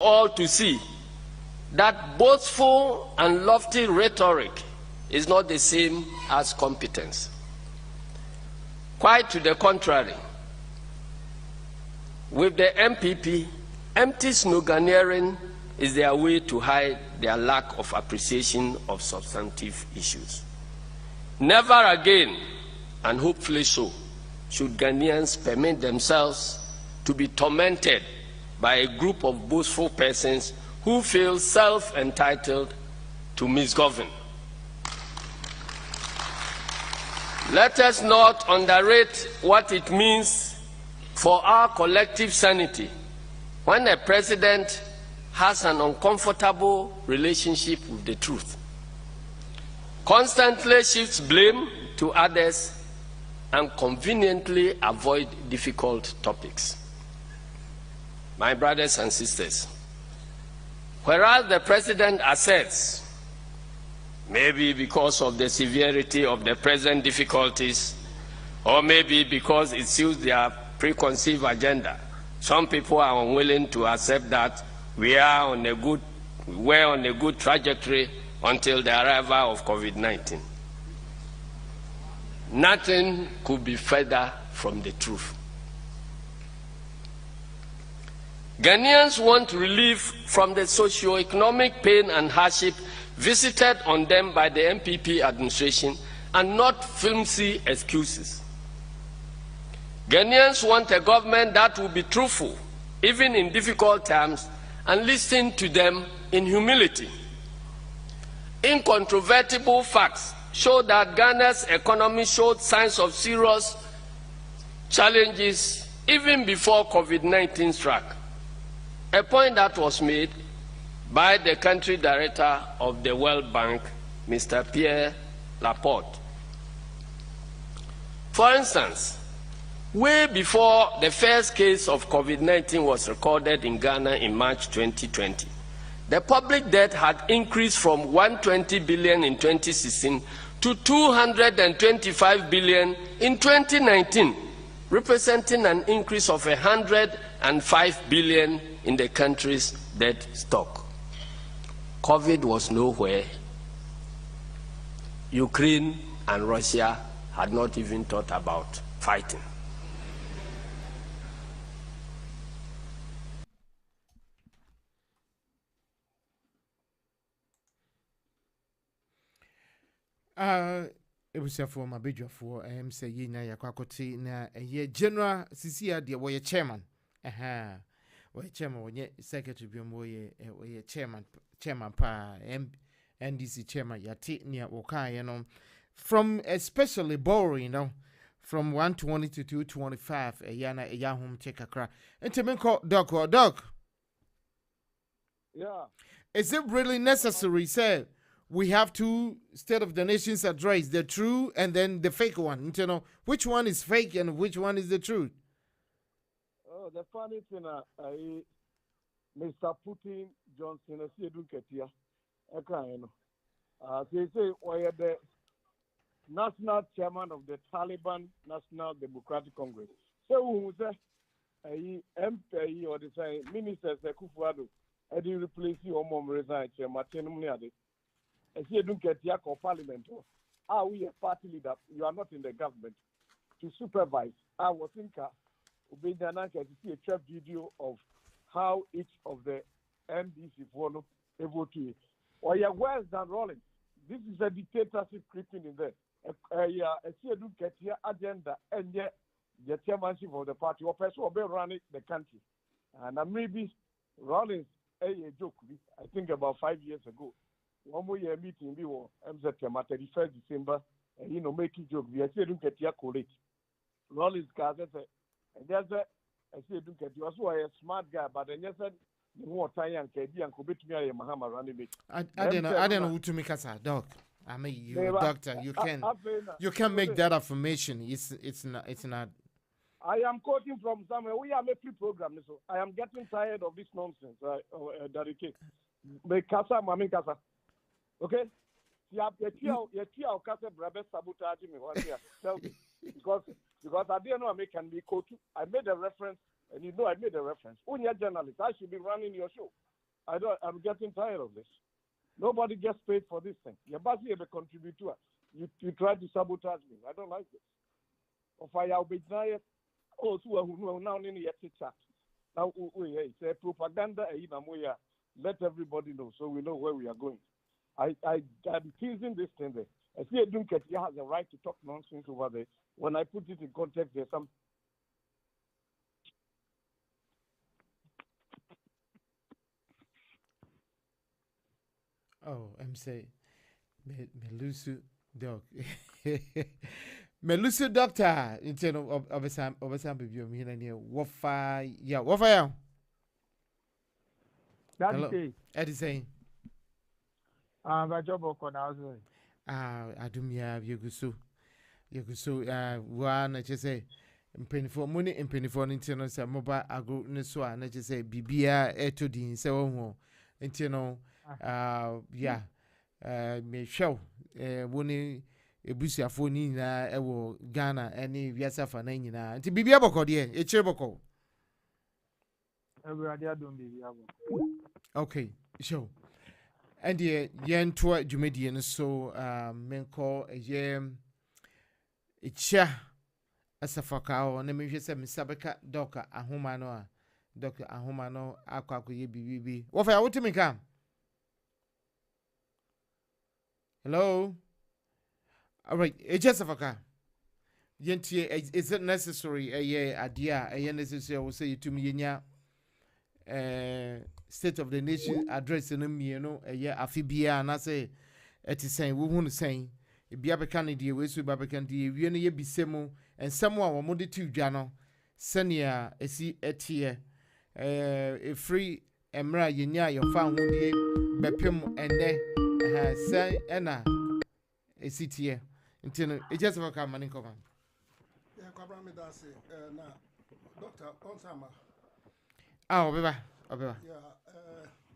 all to see that boastful and lofty rhetoric is not the same as competence. Quite to the contrary, with the MPP, empty sloganeering is their way to hide their lack of appreciation of substantive issues. Never again, and hopefully so, should Ghanaians permit themselves to be tormented by a group of boastful persons who feel self-entitled to misgovern. Let us not underrate what it means for our collective sanity when a president has an uncomfortable relationship with the truth, constantly shifts blame to others, and conveniently avoid difficult topics. My brothers and sisters, whereas the president asserts, maybe because of the severity of the present difficulties, or maybe because it suits their preconceived agenda, some people are unwilling to accept that we are on a good trajectory until the arrival of COVID-19. Nothing could be further from the truth. Ghanaians want relief from the socio-economic pain and hardship visited on them by the MPP administration, and not flimsy excuses. Ghanaians want a government that will be truthful, even in difficult times, and listen to them in humility. Incontrovertible facts show that Ghana's economy showed signs of serious challenges even before COVID-19 struck, a point that was made by the country director of the World Bank, Mr. Pierre Laporte. For instance, way before the first case of COVID-19 was recorded in Ghana in March 2020, the public debt had increased from 120 billion in 2016 to 225 billion in 2019, representing an increase of 105 billion in the country's debt stock. COVID was nowhere. Ukraine and Russia had not even thought about fighting. It was for my bidjo for say ye na yakwakoti na ye general CC de way chairman. Way chairman when ye secretary bi mo ye chairman pa NDC chairman yati near Oka from especially boring, from 120 to 225 yana a yahum take a crack. And to me call dog. Yeah. Is it really necessary, sir? We have two State of the Nations address, the true and then the fake one. You know, which one is fake and which one is the truth? Oh, the funny thing, Mr. Putin Johnson, I see you here. They say we are the national chairman of the Taliban National Democratic Congress. So who say MP or the say minister Kufuado, I did replace you or mom resign chairman. I see you don't get here for parliament. Are we a party leader? You are not in the government to supervise. I was thinking to see a trap video of how each of the NDC follow vote. Or you're worse than Rollins. This is a dictatorship creeping in there. I see you don't get here agenda and yet the chairmanship of the party or person will be running the country. And maybe Rollins a joke. I think about 5 years ago. One more year meeting, we were September 31st December, and making joke. We are saying, get your college. Rollins cars, and there's I say, don't get you. Also, a smart guy, but then you said, the more time and KD and Kubit me, I am Mahama running it. I don't know who to make us a dog. I mean, you're a doctor. You can make that affirmation. It's not. I am quoting from somewhere. We are making program, so I am getting tired of this nonsense. Dady, make casa, mami casa. Okay? You casa brabe sabotage me. Tell me. Because I didn't know I can be quoted. I made a reference, and I made a reference. When you're a journalist, I should be running your show. I'm getting tired of this. Nobody gets paid for this thing. You're basically a contributor. You try to sabotage me. I don't like this. Of I will be tired. Oh, so who now in the chat. Now we say propaganda. Let everybody know so we know where we are going. I'm teasing this thing there. I see a Dunket has a right to talk nonsense over there. When I put it in context, there's some. Oh, I'm saying, me lose dog. Me lose doctor. Instead of some baby, I'm here near Wafa. Yeah, Wafa. That's Eddie saying, my job of now. I do me have you go so, one, I just say, for money and penny for internal, some mobile agro, so I just say, Bibia, Etodin, so, internal, yeah, may show, winning a busia for Nina, Ewo, Ghana, any Viasa for Nina, to be able to dear, a cherboco. Every idea don't be. Okay, show. And the yen tour Jumedian so men call a yam a chair as a fakao, and me just say Sabaka Doctor Ahumano, Doctor Ahumano, Aquaku BBB. What I want to make come? Hello? All right, a just a faka. Yentie, is it necessary? A year, a dear, a yen necessary, I will say to me, State of the Nation address in me, a year afibia, and I say, it is saying, we won't say, if you have a candidate, we should have a candidate, we only be semo, and someone will move to Jano, Senia, a see a tier, a free emra, yenya, your found one day, Bepim, and then, say, Anna, a city here, until it just will come and come. Yeah, Kabram, that's it. Now, Doctor, on summer. Oh, Beba. Yeah,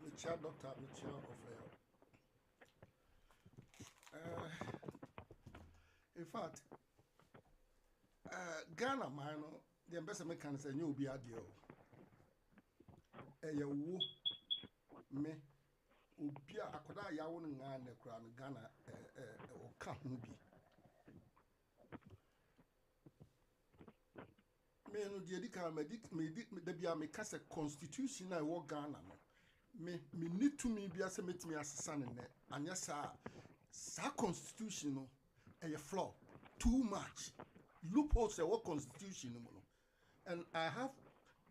the chair doctor, the chair of in fact, Ghana, man, the ambassador can say, you'll be a deal. A wo me, Ubia, Akoda, Yawon, and the crown, Ghana, or Kahubi. Me no die di kan me da bia me ka se constitution na wo Ghana no me need to me bia se metimi asesa ne ne anya sa constitution no e flaw too much loopholes e wo constitution no and I have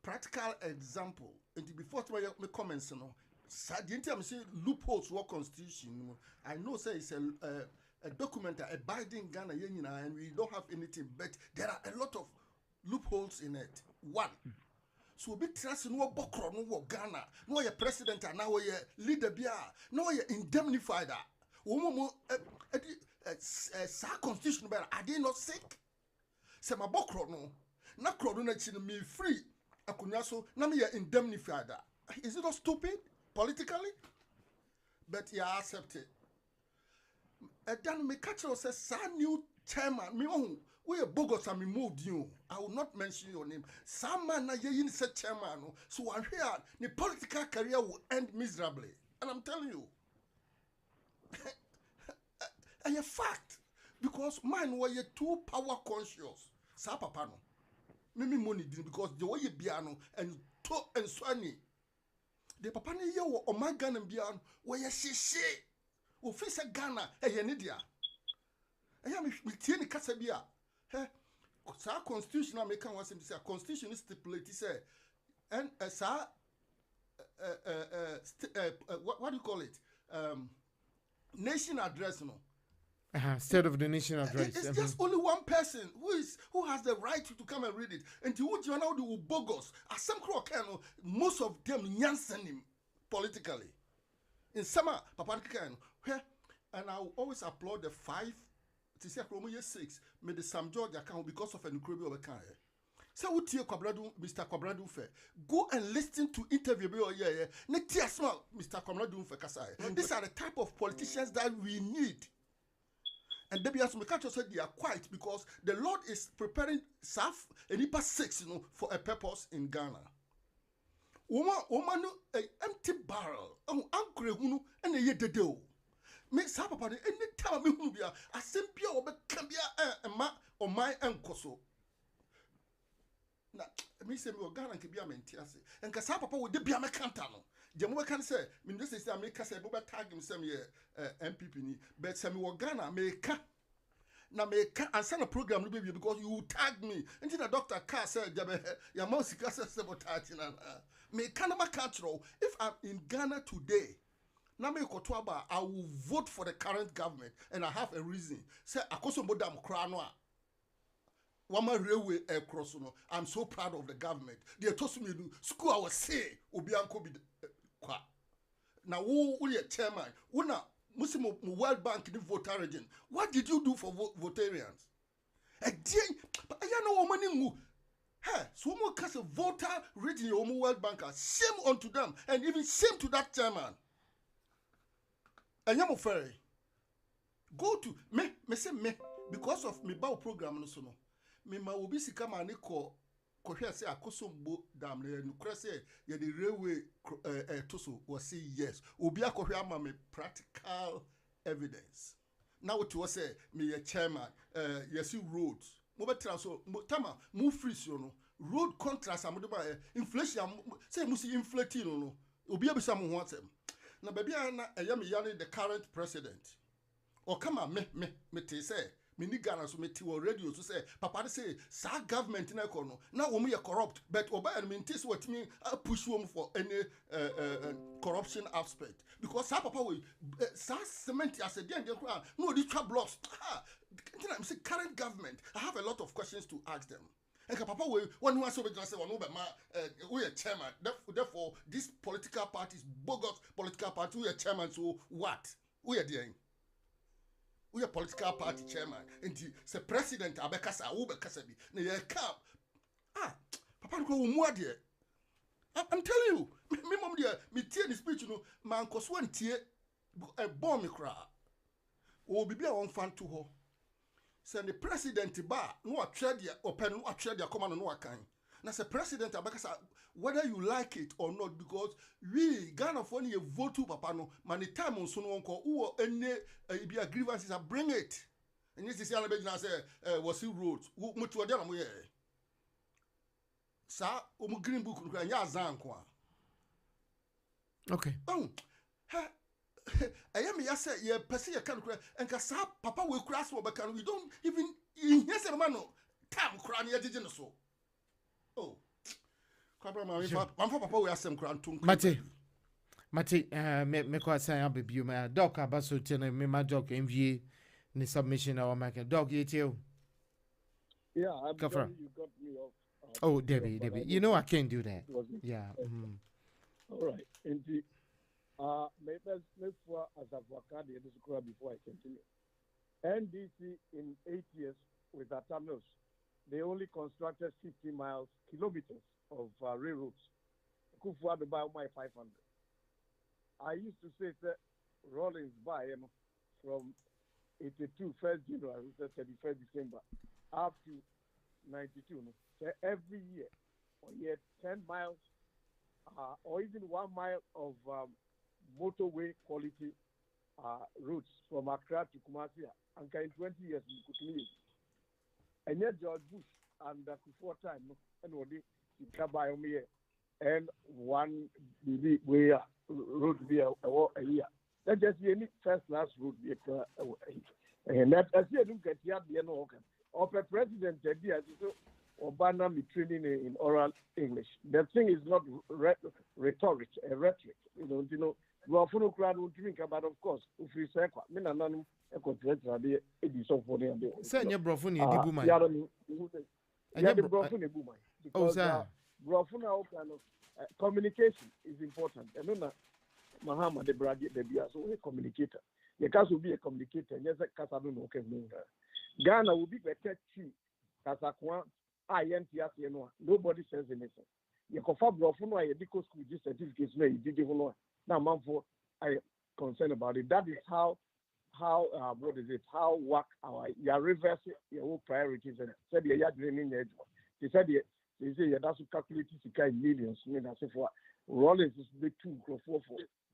practical example and before me comments no sa the entire say loopholes wo constitution no I know say it's a document abiding Ghana yenyina and we don't have anything but there are a lot of loopholes in it. One. So be trust no bokro no Ghana. No your president and now your leader bia. No your indemnified. Womo sa constitution better. Are they not sick? Se ma bokro no. Na kro no na chi me free. Akunya so na me indemnified. Is it not stupid politically? But you accept it. Dan me catch us say new chairman me we are bogus and me moved you. I will not mention your name. Some man na ye said chairman. So I'm here. The political career will end miserably. And I'm telling you. And a fact. Because mine were too power conscious. Sa papa no. Mimi money didn't because the way you biano and to and swani. The papa ni ye wo omagan and biano where ye she. Officer Ghana ye nidia. And ya me tieni kasabia. Hey, sa constitution American was him say constitution is stipulated say and what do you call it nation address no State of the Nation address. It's just only one person who has the right to come and read it and to what you know the bogus as some crook most of them nyansen him politically in summer papa can and I will always applaud the 5 to say Chromo 6 made the Sam George account because of an incredible account. So what you Mr. Kwabradu fe go and listen to interview small Mr. Kwabradu fe kasai. These are the type of politicians that we need. And Debbie has Mekato said they are quiet because the Lord is preparing Saf and Ipa 6 for a purpose in Ghana. Woman, an empty barrel. werehunu and ye dedo. Me sa papa any time me hunu bia asem bia obeka bia ma o my enkoso. Na me say me Ghana nke bia mentiase. Enka sa papa wo de bia me kanta no. Je mo kan say me no say America say bo tag him say me MPP ni but say me Ghana me ka na me can answer the program no baby because you tag me until the doctor car said your mouse can say sabotage na me can ma control if I'm in Ghana today na me ko to aba I will vote for the current government and I have a reason say akoso bodam kra no a wama railway across no I'm so proud of the government they told me do school I was say obi anko bi kwa na wo ye chairman wo na Muslim World Bank the voter region. What did you do for votarians? Again, but I know woman. Hey, so more cast a voter region your World Bank. Shame unto them, and even shame to that chairman. And I'm ferry. Go to me say me because of me bow program no so no. Me ma obi sika ma ne ko hwe say akosombo dam le no kra say ye the railway to so was say yes obi akohwe ama me practical evidence now what you say me a chairman yes roads mo betra so tama mo free so no road contracts amode ba inflation say mo see inflating no obi abisa mo ho atem na ba bia na me yare the current president or come on me te say me ni Ghana so me ti wo radio so say papa say sa government na ko no na wo ye corrupt but oba me ntis what me push wo for any corruption aspect because sa papa we sa cement as a den no di twa blocks I'm say current government I have a lot of questions to ask them and papa we one who so be say one be ma we a chairman therefore this political parties bogus political party we a chairman so what we are doing we a political party chairman and the president abekasa wo bekasa bi na ye cap papa ko mu ade I'm telling you me mom there me tie the speech no man koso antie e bomb me kra o bibia won fan to ho say the president ba no atwe dia open no atwe dia come no akan na say president abekasa whether you like it or not because we Ghana for you vote to papa no man the time on so no nko wo any be grievances bring it and this is yana be na say was roads mutu ode na mo ye sa o mu green book no nya azan ko okay I am say ye pese ye kan kura enka sa papa we kura so be kan we don't even yes man no time kura na ye gege no so papa we asem kura ntum Mate me ko asan abibio me doc abaso tene me ma doc MVA ni submission our market doc yetio Yeah, I'm sorry you got me off. Oh, Debbie. You know I can't do that. Yeah. All right. Indeed. Maybe for as a vocabulary before I continue. NDC in 8 years with the terminals, they only constructed 50 kilometers of railroads. Kufuor by my 500. I used to say that Rollins by from 82 1st January to 31st December up to 92. So every year, or yet 10 miles or even 1 mile of motorway quality routes from Accra to Kumasi. And in 20 years, we could leave. And yet George Bush and Kufuor time, and what they buy on me and one way road be a year. That just be any first class road be and that as you look at the end of a president Obama be training in oral English. The thing is not rhetoric. You know, Buffalo crowd will drink about, of course, if we say, I mean, a contract, it is so funny. Send your brofuni, the boomer. Yeah, the brofuni boomer. Because brofuna kind of communication is important. And then, Mahama, the brag, the Bia, so a communicator. The case will be a communicator. Yes, Casabon, okay, Ghana will be better chief. Casakwan, nobody says anything. You confirm brofuna, a deco school, just certificates, no, you did it. Now, man, for I concerned about it. That is how what is it? How work our you reverse your whole priorities and said you're dreaming edge. They said they say that's calculated to millions. I mean, that's for Rollins is the two for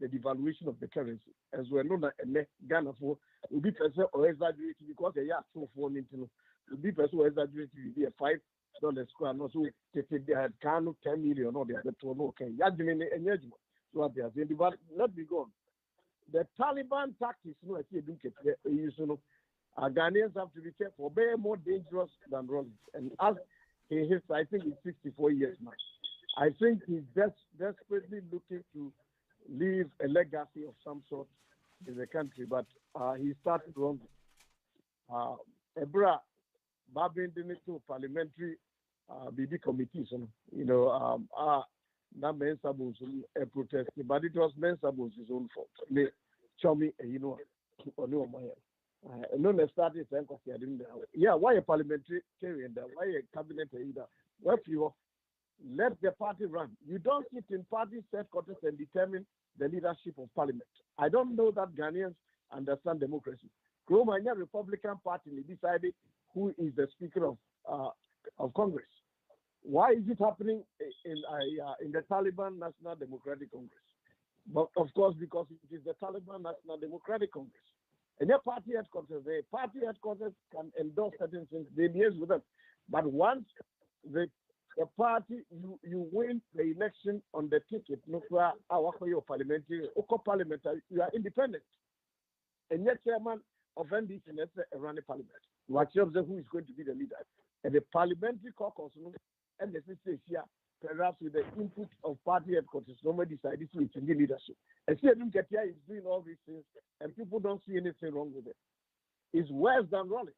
the devaluation of the currency. As well known as Ghana for will be person or exaggerated because they are so for Nintendo. Will be person or exaggerated will be a $5 square, not so they had can 10 million or the other two. Okay, Yajmin and Yajma. So what they are saying, but let me go on. The Taliban tactics, no, I see you know, Ghanaians have to be careful. They're more dangerous than Rollins. And as he is, I think he's 64 years now. I think he's desperately looking to leave a legacy of some sort in the country, but he started wrong. Ebra, Babin didn't do parliamentary BB committees, you know, not Mensabus a protest, but it was Mensabus' own fault. They show me, you know, or no, my no, they started saying, yeah, why a parliamentarian, why a cabinet leader? What you let the party run. You don't sit in party headquarters and determine the leadership of parliament. I don't know that Ghanaians understand democracy. Romania Republican Party decided who is the Speaker of Congress. Why is it happening in the Taliban National Democratic Congress? But of course, because it is the Taliban National Democratic Congress. And their party headquarters, can endorse certain things. They liaise with them. But once the party, you win the election on the ticket, not where our parliamentary, you are independent. And yet, chairman of NDC, run a parliament. You actually observe who is going to be the leader. And the parliamentary caucus, and the system here, perhaps with the input of party headquarters, nobody decided to change the leadership. And see, Ketia is doing all these things, and people don't see anything wrong with it. It's worse than Rollins.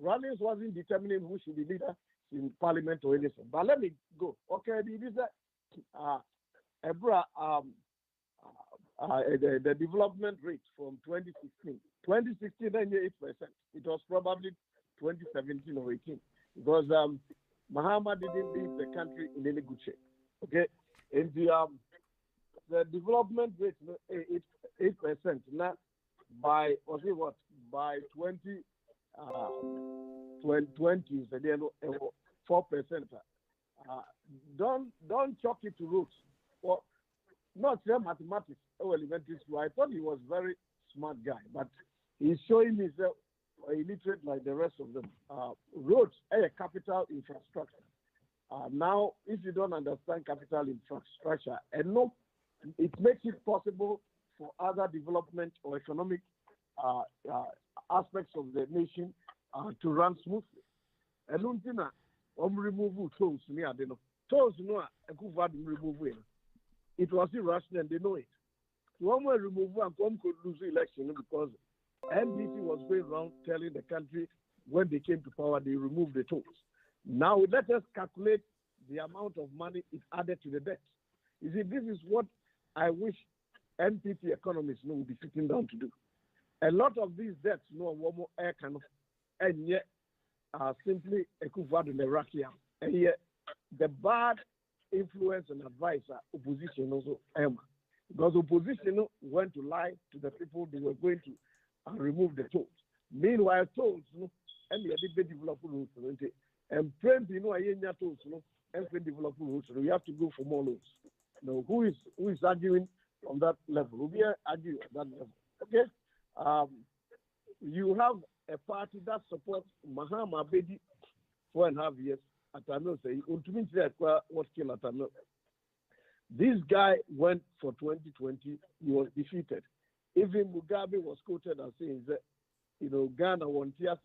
Rollins wasn't determining who should be leader in parliament or anything. But let me go. Okay, the development rate from 2016. 2016, 98%. It was probably 2017 or 18 because Mahama didn't leave the country in any good shape. Okay, and the development rate 8%. Now by by 2020, then 4%. Don't chalk it to roots. Well, not say mathematics or elementary school. I thought he was very smart guy, but he's showing himself illiterate like the rest of them. Roads are a capital infrastructure. Now, if you don't understand capital infrastructure, and no, it makes it possible for other development or economic aspects of the nation to run smoothly. And remove tolls near the tolls no remove it was irrational and they know it. One will remove and come could lose the election because NDC was going around telling the country when they came to power they removed the tolls. Now let us calculate the amount of money it added to the debt. You see, this is what I wish NPP economists will be sitting down to do. A lot of these debts, more air kind of, and yet simply equivalent in the Iraqi. And yet the bad influence and advice opposition also because opposition went to lie to the people they were going to remove the tolls. Meanwhile, tolls and the develop roads and friends tolls and develop roads. We have to go for more loans. Now, who is arguing on that level? We are arguing on that level. Okay. You have a party that supports Mahama Dady 4.5 years. What killed Atamil? This guy went for 2020. He was defeated. Even Mugabe was quoted as saying that, Ghana won years.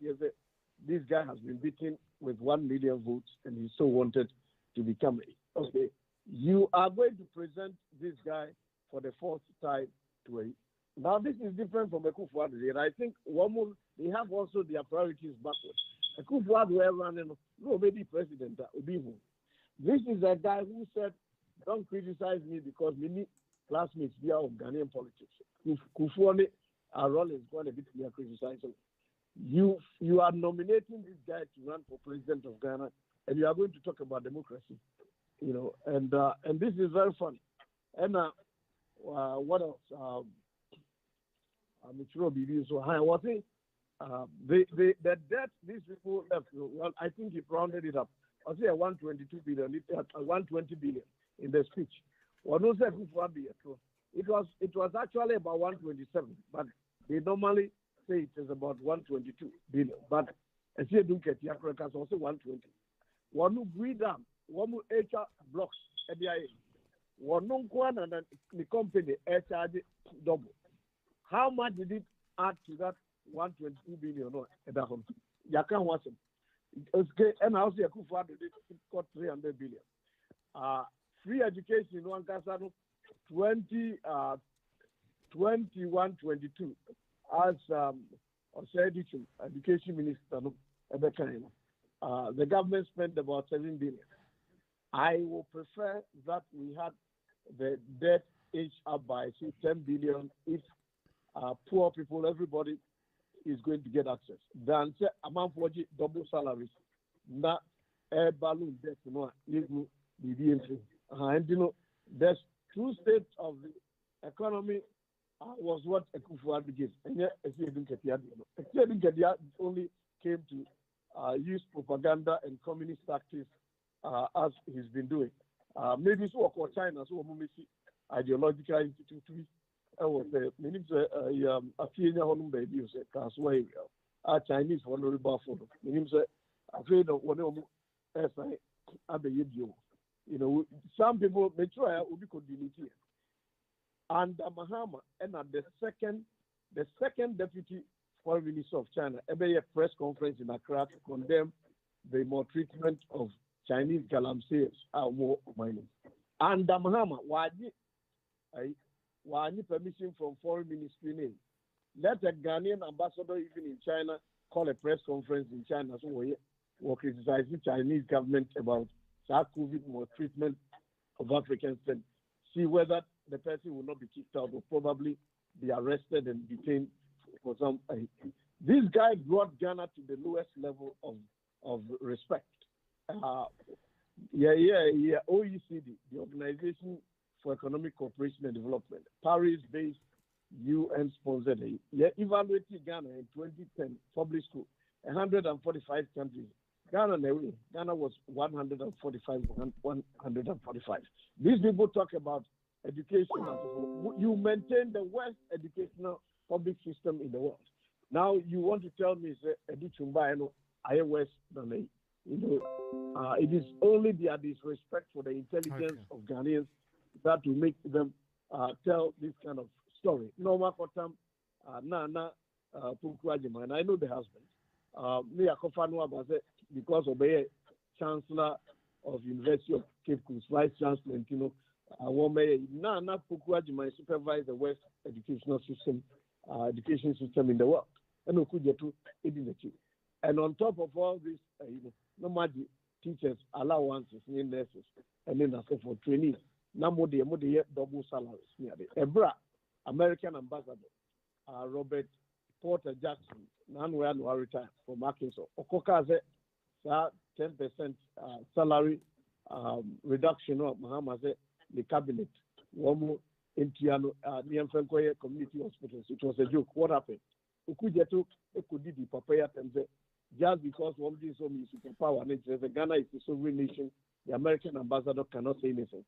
This guy has been beaten with 1 million votes, and he so wanted to become a. Okay, you are going to present this guy for the fourth time to a. Now this is different from Akufo-Addo, and I think they have also their priorities backwards. Akufo-Addo were running, no, maybe president, Obihu. This is a guy who said, don't criticize me because many classmates here of Ghanaian politics. Kufuor Rollins going to be criticizing. You are nominating this guy to run for president of Ghana, and you are going to talk about democracy, and this is very funny. And what else? I'm sure so high. What is the debt these people left? Well, I think he rounded it up. I'll say 122 billion, 120 billion. in the speech. One was it was actually about 127, but they normally say it is about 122 billion. But as you do get Yakraka also 120. One who breed them, one who HR blocks ABI. One no one and the company HR double. How much did it add to that 122 billion at that home? Yakan was it. And also Yakufa did it got 300 billion. Free education in one Kasano 21, 22 as education minister at the time. The government spent about 7 billion. I will prefer that we had the debt each up by say 10 billion if poor people, everybody is going to get access. Then say amount for double salaries, not air balloon debt, and there's two states of the economy was what Akufo-Addo gave. And yet, only came to use propaganda and communist tactics as he's been doing. Maybe so for China, so we see ideological institute. I was a few home baby, you say, Kasway, Chinese honorable for them. Meaning, afraid of one of them, some people may try to be continuity. And Mahama, and at the second deputy foreign minister of China, every press conference in Accra to condemn the maltreatment of Chinese galamseys more mining. And Mahama, why need permission from foreign ministry name? Let a Ghanaian ambassador even in China call a press conference in China so we're criticizing Chinese government about COVID maltreatment of Africans and see whether the person will not be kicked out or probably be arrested and detained for some. This guy brought Ghana to the lowest level of respect. OECD, the Organization for Economic Cooperation and Development, Paris-based UN-sponsored. Evaluated Ghana in 2010, published to 145 countries. Ghana was 145. These people talk about education. You maintain the worst educational public system in the world. Now you want to tell me, I worse than me. It is only their disrespect for the intelligence of Ghanaians that will make them tell this kind of story. Norma Kotam, Nana Pukwajima, and I know the husband. Me Akofano Abaze, because of the Chancellor of University of Cape Coast, Vice Chancellor, Nana Pukwajima supervise the West education system in the world. And Okujetu Edinachi. And on top of all this, no matter teachers, allowances, nurses, and then also for trainees. Now more double salaries. Ebra, American ambassador, Robert Porter Jackson, Nanwea no retire from Arkansas. Okoka said 10% salary reduction of Mahama said the cabinet. Womu Intiano Niamfenkoye community hospitals. It was a joke. What happened? Ukujetu Ekudidi Papaya Temze. Just because one is so superpower, and Ghana is a sovereign nation, the American ambassador cannot say anything.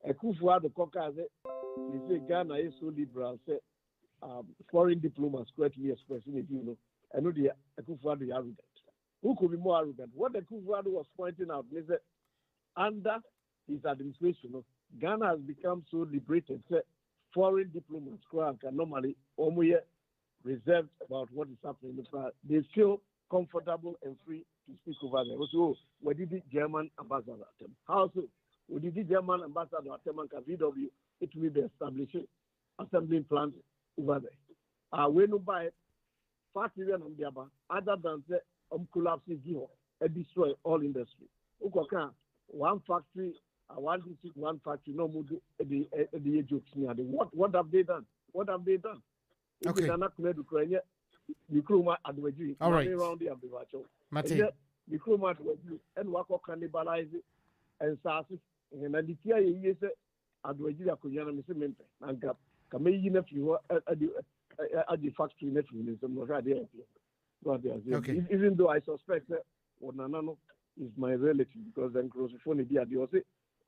Akufo-Addo Koka said, he said Ghana is so liberal, say foreign diplomats correctly expressing it, I know the Akufo-Addo is arrogant. Who could be more arrogant? What Akufo-Addo was pointing out is that under his administration, Ghana has become so liberated, say foreign diplomats can normally only reserved about what is happening. They feel comfortable and free to speak over there. So, what did the German ambassador at them? How so? What did the German ambassador at them? VW, it will be establishing assembling plants over there. We no buy factory and Ambiaba, other than the collapsing Giho and destroy all industry. One factory, one district, one factory, no more the jokes near the what have they done? What have they done? Okay. All right. Mate. And work cannibalize it and Sassi and the Tia yes at the Wajira Kuyana Missement and Gap. Kamei nephew at the factory nephew Okay. Even though I suspect that Nano is my relative because then close phone the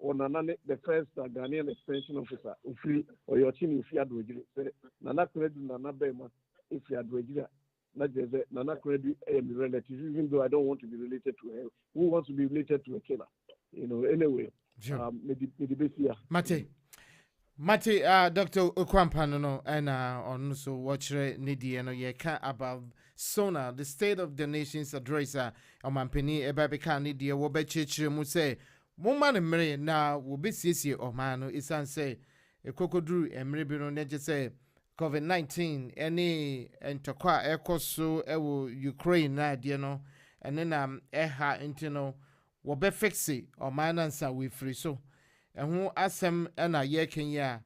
or Nana, the first Ghanaian extension officer, Ufri, or your chin if you had Regina. Nana credit Nana Bema if you had Regina. Not just Nana credit relative, even though I don't want to be related to her. Who wants to be related to a killer? Anyway. Sure. Mate, Dr. Okwampano, and on so watch Nidi and ye can about Sona, the State of the Nation's address, Omampeni, Ebabeka Nidi, Wobechi Muse, Woman and Mary now will be Sisi or Mano, Isan say, a cocodru and Maribino Neja say, COVID-19, any and Tokwa Ecoso, Ewo Ukraine, na diano, and then Eha Intino, Wobe Fixi or Manansa we free so. And who asem and a year Kenya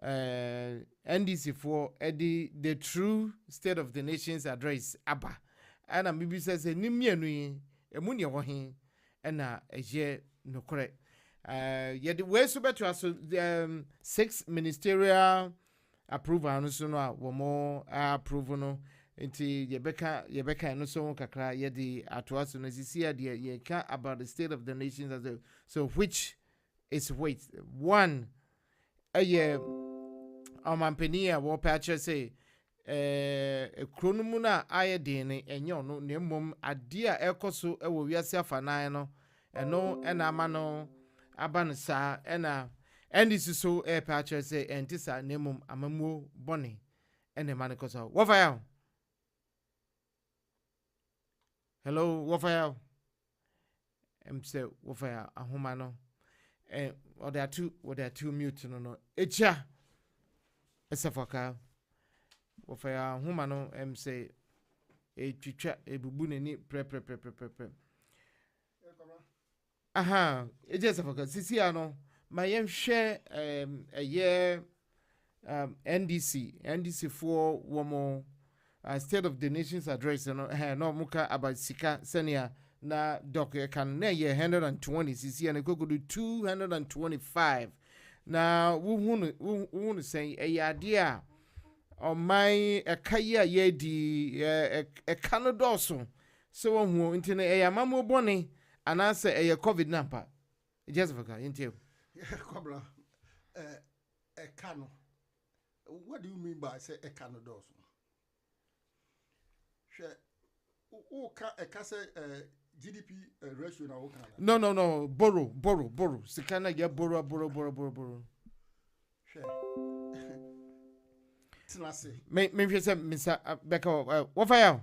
NDC for Eddie the true State of the Nation's address Abba. And a maybe says a Nimianui, a Munia Wahin, and a year no correct. Yet the way so better so the 6 ministerial approval and so no more approval into Yebeka and so on kakra yedi atwas no see ye can about the State of the Nations as a so which is wait one a year Omampenia wo patcher say kronumuna ayedin enyo no nemmom ade a ekoso ewo wiase afanan no eno ena amano aban sa ena NDC so patcher say entisa nemmom amamuo bone ene manikoso wo fa hello wo fa say wo fa ahoma no or there are two mute no echa esafaka ofaya homa no say etwitwa ebubu nani pre aha eje esafaka sisi ano mayem hwe a year NDC for womo State of the Nation's address no muka about sika senia na doc can na ye 120 cc and go do 225 na who say a idea on my a kaya ye di a canadoso so who internet a mamo bonnie and answer a COVID number just for into Cobra a cano. What do you mean by say a canadoso? Who can say GDP ratio na no borrow sikana get borrow sure tinase me say Mr. Beka what fire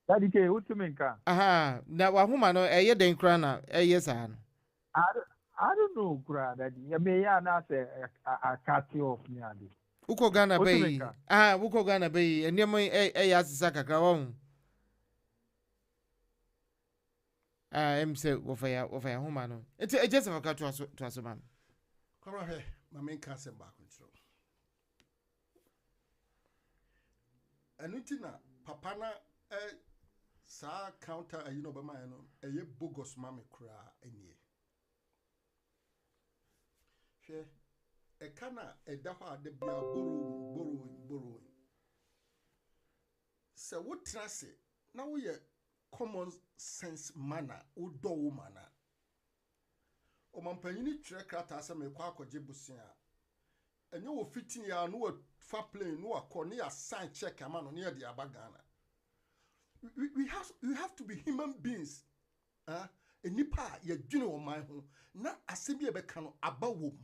Dady ke utumenka aha na wa homa no eye den kra na eye sa no I don't know kra Dady ya me ya na say a cut off me ade uko Ghana bay uko Ghana bay enemo eye asisa kakra won say wofaya homa no it just have got to aso man come on here my main cancer back control anuti na papa na sa counter be my no bogus mama kra enie she e kana e da ho ade bia borrowing se what trase na wo ye common sense manner udo woman o mampanyini tire krata ase me kwa akogye busia enye wo fitin ya no wa fa plane no akọ ne ya sign check ama no ne ya di abagana we have to be human beings enipa ya dwene wo man ho na asebi e be ka no abawom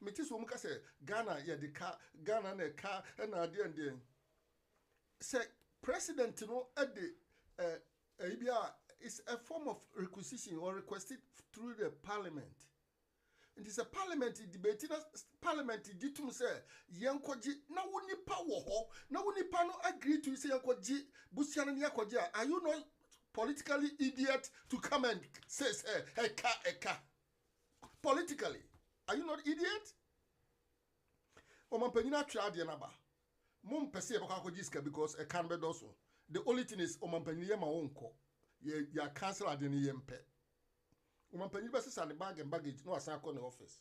metis wo muka se Ghana ya de ka Ghana na ka na ade ande se president no ade it's a form of requisition or requested through the parliament. It is a parliament debating parliament ditum say yankoji na woni pa wo ho na woni pa no agree to say yankoji busiana ne yakoji. Are you not politically idiot to come and say eka politically? Are you not idiot? O man penina twa de na ba mum pese e baka akoji ska because e can be doso. The only thing is omampani ye ma wonko ya cancel ade ne yempe omampani be sesa ne bag and baggage no asan akọ ne office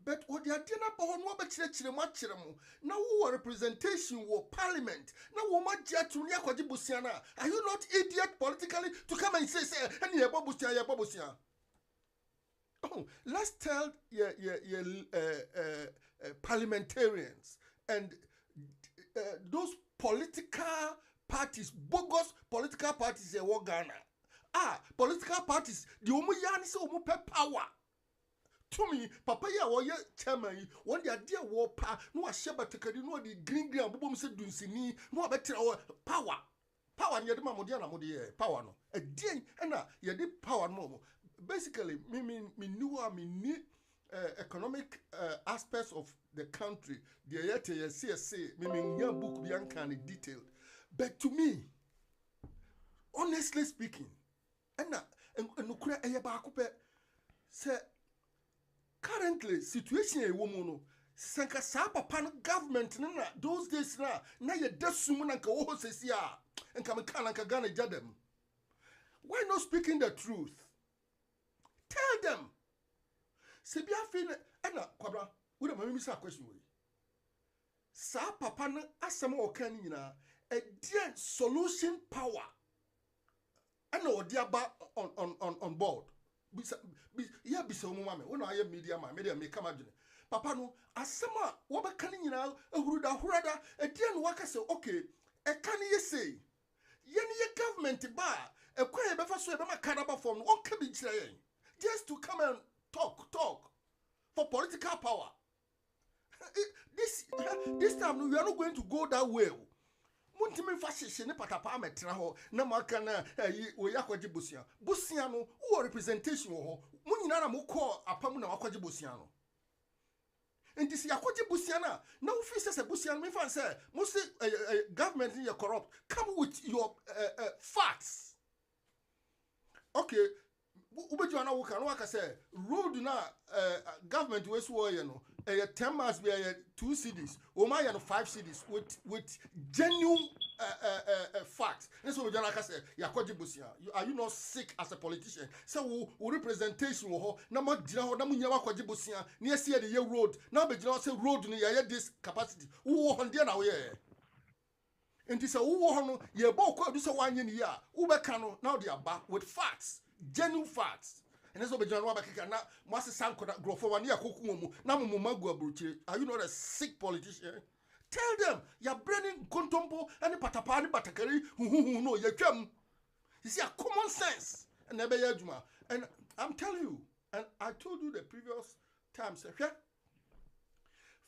but what the ade na ba ho no ba kire mo akire mo na wo representation wo parliament na wo ma gia to ne akọje busia na are you not idiot politically to come and say any ye bobusia let's tell your parliamentarians and those political parties, bogus political parties in Ghana. Political parties, the Omo so power. To me, Papa ya wo ye chairman, one the idea war pa, no a sheba tekadi, no the green bubum se dunsini, no better power. Power near the Mamodiana Modi, power no. A day, and ye did power no. Basically, me knew economic aspects of the country. The yet CSA, me young book beyond kind of detailed. But to me, honestly speaking, and Nukura Ayabakupe say currently situation a woman sanka sapa pan government na those days na ye desum na ka wo sesi a nka me kan nka Ghana jadem. Why not speaking the truth? Tell them. Sebia fin na kwabra we dem me say question we. Sa papa na asem o kan nyina a dear solution power. And odiaba on board. Yeah, be so mama. When I am media may come imagine. Papa no, asema woba kani nyina hurada a dear waka say okay. A can ye say ye government ba a quiet befa so be kanaba form one can be just to come and talk for political power. This time we are not going to go that way. Muntimi fashion ne patapa metra ho na maka na we yakwaje bosia no wo representation ho munyina na mokọ apam na wakwaje bosia no enti si yakwaje bosia na wo fi se bosia no me fan say most government is corrupt. Come with your facts. Okay, ubeju na wo kan waka say road na government we so ye no 10 must be 2 cities. Oma ya no 5 cities with genuine facts. And so we just say, are you not sick as a politician? So we representation wo na ma gina ho na munya wakwaje bosia na ye see the road. Now be gina say road no ya this capacity. Wo ho ndie na wo ye. Enti say wo ho no ye ba kwa do say wanye ni ya. Wo be ka no now they are back with facts, genuine facts. And that's what we general Bakika now. Must sank grow for 1 year. Now, are you not a sick politician? Tell them you're branding Kontompo and the Patapani Batakari who know you come. You see a common sense and never yajuma. And I'm telling you, and I told you the previous time, sir.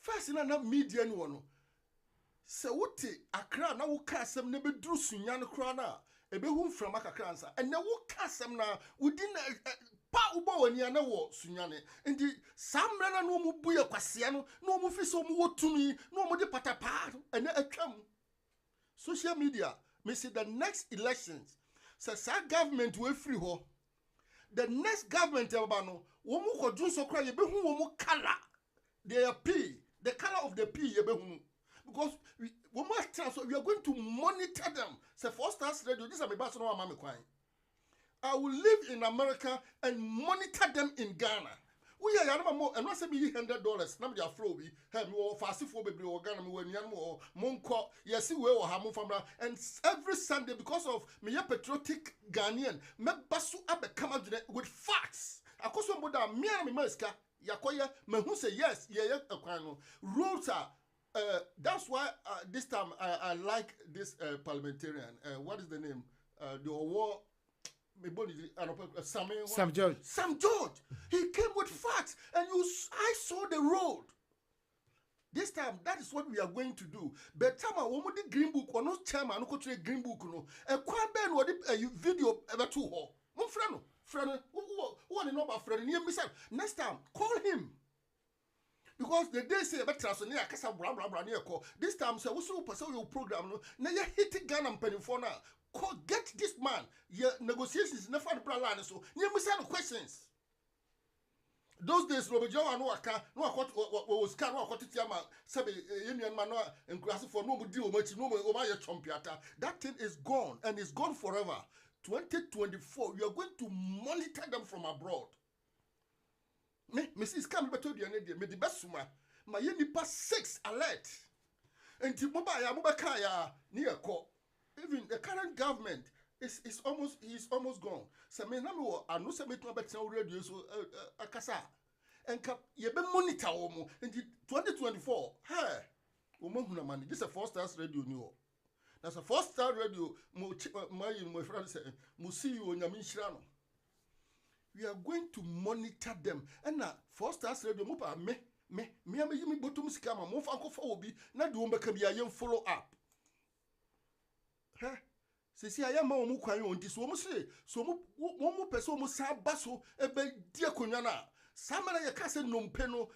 First in another media no. So what Accra now will cast some never drew Sunyan Krana. Ebe hum from Akakransa. And now will cast some now within pa uba wani ana wo sunyane ndi samrana no mu buya kwasia no mu fi so mu wotumi no mu de patapa ene atwam social media me say the next elections say government we free ho the next government eba no wo mu kodun so kra ye be hu wo mu color the color of the P ye be hu because we are going to monitor them. Say first stars radio this is my boss no amame kwan. I will live in America and monitor them in Ghana. We are more and not say me $100. Now they are flow be have me fast for baby or Ghana me when more monko yes we will have from and every Sunday because of me a patriotic Ghanaian me basu abe come with facts. Akoso mboda me and me maska yakoya me who say yes yeah roads are that's why this time I like this parliamentarian what is the name the war Sam George. He came with facts, and I saw the road. This time, that is what we are going to do. But time I want the green book or no chairman who could green book no. A quite ben what a video ever to ho. Mon friend, who know about friend near me. Next time, call him. Because the day say about transfer kasa blah blah blah near call. This time say what's your program no. Now you hit Ghana and penny for now. Get this man. Your negotiations never the plan so. You miss the questions. Those days, Robert Joe and Waka, no, what was can what it yama, Sabi, Union man, and grass for no deal much, no over your trumpiata. That thing is gone and it's gone forever. 2024, you are going to monitor them from abroad. Mrs. Campbell told you, the best summa, my Yenipa 6 alert. And Timobaya Mubakaya near court. Even the current government, He's almost gone. So me na me I know say me to about radio so akasa. And you be monitor omo in 2024. Hey, omo huna man. This is a 4 stars radio new. That's a 4-star radio. My friend said, "Mo see you on your we are going to monitor them. And now 4-star radio mo pa me bottom scammer mo fa ko fa obi na de wo be ka bia yem follow up. Huh? Se aya ma wo kwan on di so mo se so mo pese mo sa ba so e be di akonwa na samara ye ka se nompe no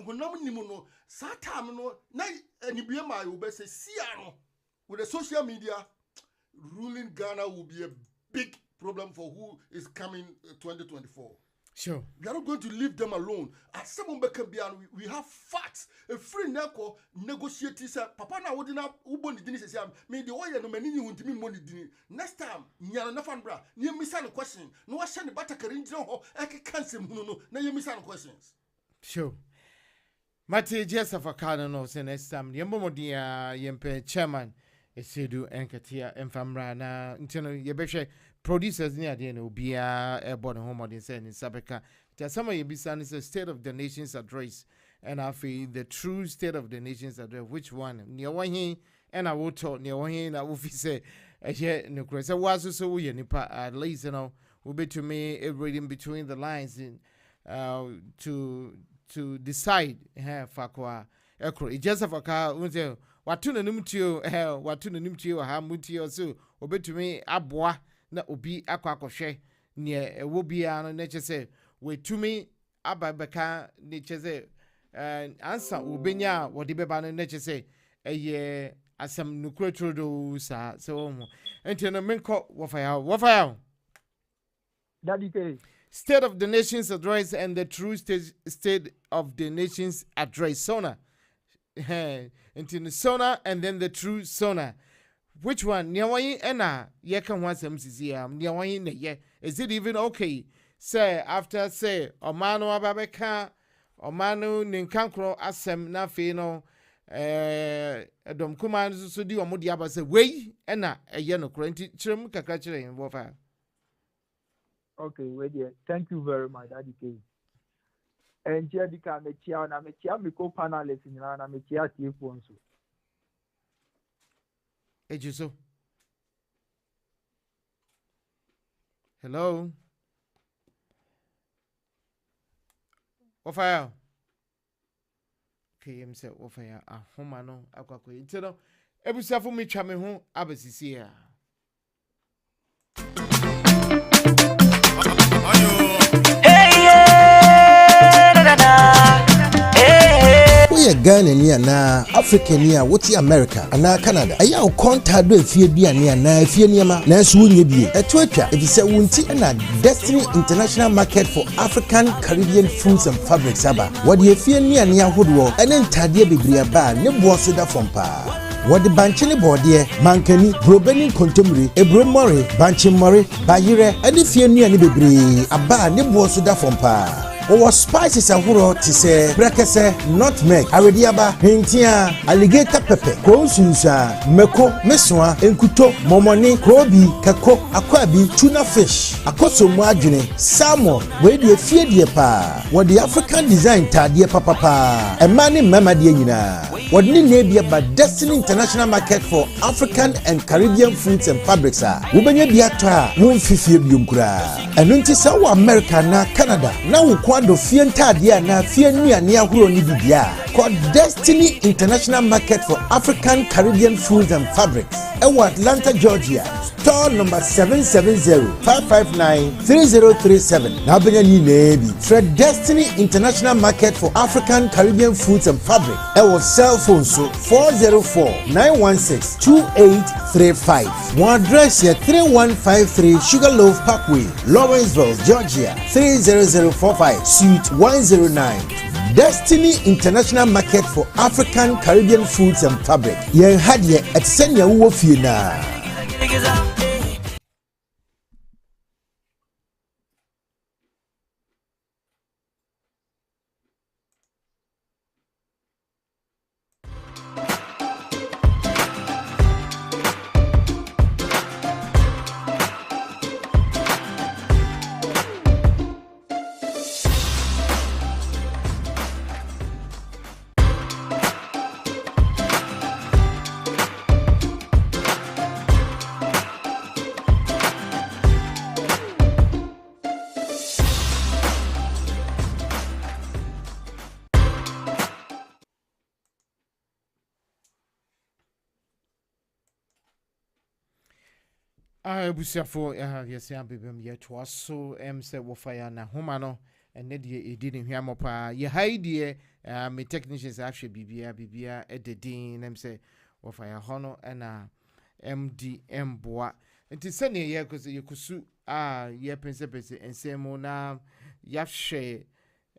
honam nimu no sa time no na anibie ma yo be se sia no with the social media ruling Ghana will be a big problem for who is coming 2024. Sure. We are not going to leave them alone. As someone can be, we have facts. A free neko negotiate this. Papa na wodina uboni dini se me the way no many you want me money dini. Next time, nyana na fan bra. Ni miss an question. No wa shane bata karinjino ho. Eke cancel no. Na you miss an questions. Sure. Mate Joseph Akano no say next time. Yembo modia yempe chairman. Esedu enkatia emfamra na ntino yebehwe producers ni ade na obia ebo ne homodin say ni sabeka ta sama yebisa ni say state of the nation's address and afi the true state of the nation's address which one ne wahin and I will talk ne wahin na wo fi say ehye ne kro say waso so wo ye nipa at least you know we be to me reading between the lines in to decide fakwa ekro Joseph Aka unse watu na nimtio ha mutio so obetumi aboa na obi akwakohwe ne ewo bia no na chese wetumi ababeka ne chese ansa obenya wode beba no na chese eye asam nukurotrodo sa so enti no menko wofaya Daddy K. State of the Nation's address and the true state of the nation's address Sona into the Sona and then the true Sona. Which one? Nyawayi ena yeka wansem sisi nyawayi ne ye. Is it even okay? Say after say omano ababeka omano ninkankro asem na fe no dom kuma so di omodi aba say wey ena eye no krenti chirem kakra chire yin bofa. Okay, wait there. Thank you very much, Daddy K. And Jedica Mechia na Mechia Miko panelists in Rana Mechia Tifonso. Ejuso. Hello. Wofaya. Okay, I'm say wofaya a homa no akwako. Intino ebusafu mi twa me ho abasisi ya. We Ghana ni na Africa ni a woti America ana Canada aya o konta do afie bia ni na afie niema na so wonye bie etwatwa efise wonti na Destiny International Market for African Caribbean Foods and Fabrics aba wode afie ni ahodo ene ntade bebre ba ne boso da fompa wode banchini bode mankani brobeni kontomri ebromore banchimore bayire ene fie ni bebre aba ne boso da fompa. Our spices ahuro ti se brekese nutmeg arediaba hintia alligator pepper konsunsa meko meswa enkuto momoni krobi kako akwabi tuna fish akosomu adwene salmon we de fie de pa what the African design tade papa emani mama de nyina what ni na bia ba Destiny International Market for African and Caribbean Foods and Fabrics wo benya bia to a won fifie biomkura eno nti sa wo America na Canada na wo kwado fie ntade na fie nuane ahoro ni bibia called Destiny International Market for African Caribbean Foods and Fabrics ewa Atlanta, Georgia. Store number 770-559-3037. Now benya ni nebi. Fred Destiny International Market for African Caribbean Foods and Fabric. Our cell phone so 404-916-2835. One address here 3153 Sugarloaf Parkway, Lawrenceville, Georgia 30045, Suite 109. Destiny International Market for African Caribbean Foods and Fabric. Yen hadye at Senya Wofina. Busiafo yes ya bebem ye so say wo fire na homa no ene de edi ne hwam pa ye haidie me technicians ahwe bibia ededin em say wo fire hono na MDM boa nti sene ye kusu ye pense ensemo na yahwe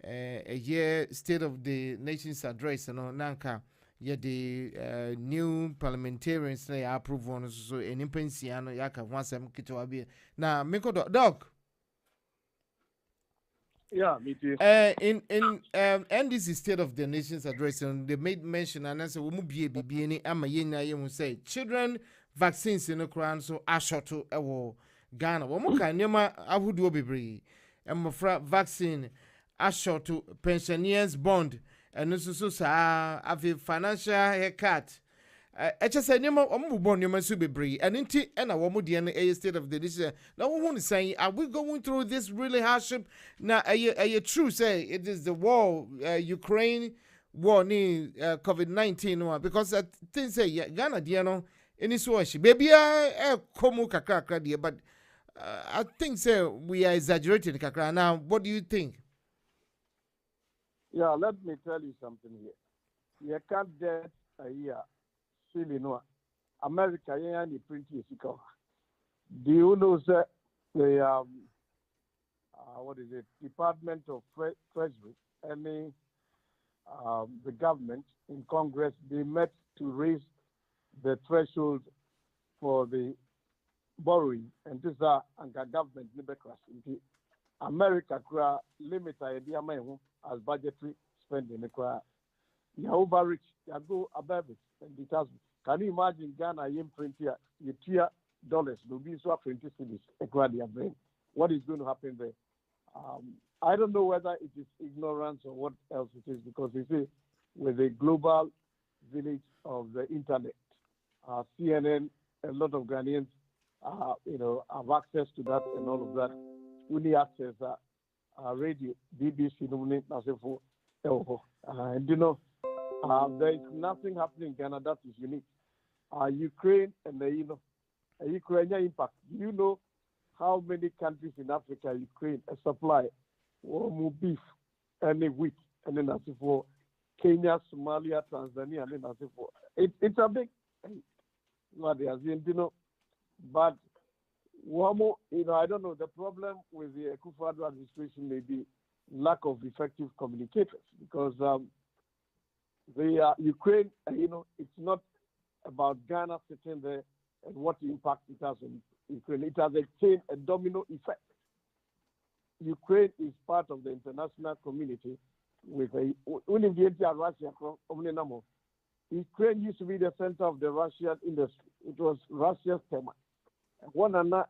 a year state of the nation's address no nanka yeah the new parliamentarians they approve on so any pensiano yaka once am kito abi na meko dog Yeah, me too. in NDC state of the nation's address and they made mention and answer we mu bie any ama yenya ye say children vaccines in the crown so ashoto ewo Ghana wo mu kan nyema ahuduo bebre emofra vaccine ashoto pensioners bond and so have financial haircut. HSN nyama omubon nyama su bebre and inti na wo mudi na state of the nation. Now we want to say are we going through this really hardship? Now are true say it is the war Ukraine war ni COVID-19 because things say Ghana dia no any so she baby komu kakra dia but I think say we are exaggerating kakra. Now what do you think? Yeah, let me tell you something here. You can't get a year. Really, no. America, yeah, and the printing is Do you know that the what is it? Department of Treasury and the government in Congress they met to raise the threshold for the borrowing, and this are under government democracy. America limit idea as budgetary spending. You overreach, you go above it, and it has. Can you imagine Ghana in print here? You tier dollars, will be so 20 cities. What is going to happen there? I don't know whether it is ignorance or what else it is, because you see, with the global village of the internet, CNN, a lot of Ghanaians, have access to that and all of that. Only access radio, BBC, and there is nothing happening in Ghana that is unique. Ukraine and the Ukrainian impact. Do you know how many countries in Africa Ukraine supply more beef and wheat and then as for Kenya, Somalia, Tanzania, and then as for it's a big what they are saying, but I don't know. The problem with the Akufo-Addo administration may be lack of effective communicators, because the Ukraine, it's not about Ghana sitting there and what impact it has on Ukraine. It has a domino effect. Ukraine is part of the international community with Russia. Ukraine used to be the center of the Russian industry. It was Russia's tema. One another,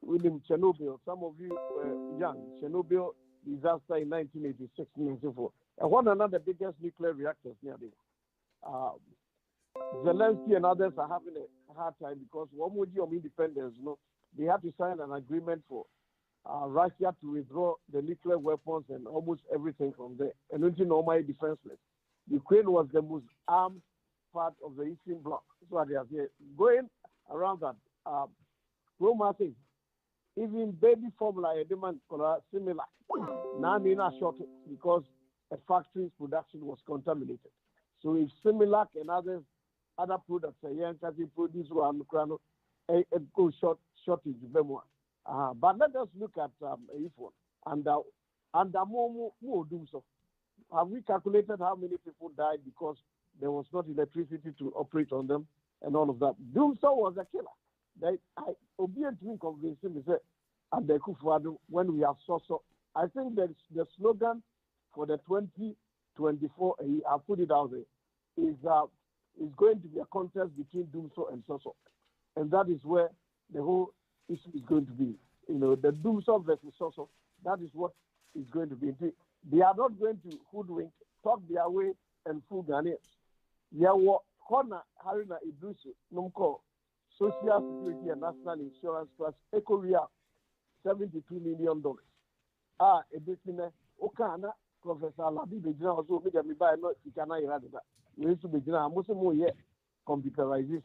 William Chernobyl. Some of you were young. Chernobyl disaster in 1986 and so forth. And one another, the biggest nuclear reactors near there. Zelensky and others are having a hard time because one would of independence, they had to sign an agreement for Russia to withdraw the nuclear weapons and almost everything from there. And until normally defenseless. Ukraine was the most armed part of the Eastern Bloc. So they are going around that. Roma thing, even baby formula, a demand similar. Now they are short because a factory's production was contaminated. So if Similac and other products, produce one go shortage. But let us look at iPhone and more do so. Have we calculated how many people died because there was not electricity to operate on them and all of that? Doomsaw was a killer. I obedient to convince him at the Akufo-Addo when we have so. I think that the slogan for the 2024, I put it out there, is going to be a contest between Doomsaw and Soso. And that is where the whole issue is going to be. The Doomsaw versus Soso, that is what is going to be. They are not going to hoodwink, talk their way, and fool Ghanaians. There were Hona Haruna Idrisu, Numko, Social Security and National Insurance Trust, EcoReal, $72 million. Edisine, Okana, Professor Labi Bejina, also media me buy not Ikana Irada. We used to be Jina, Musimo, computerization.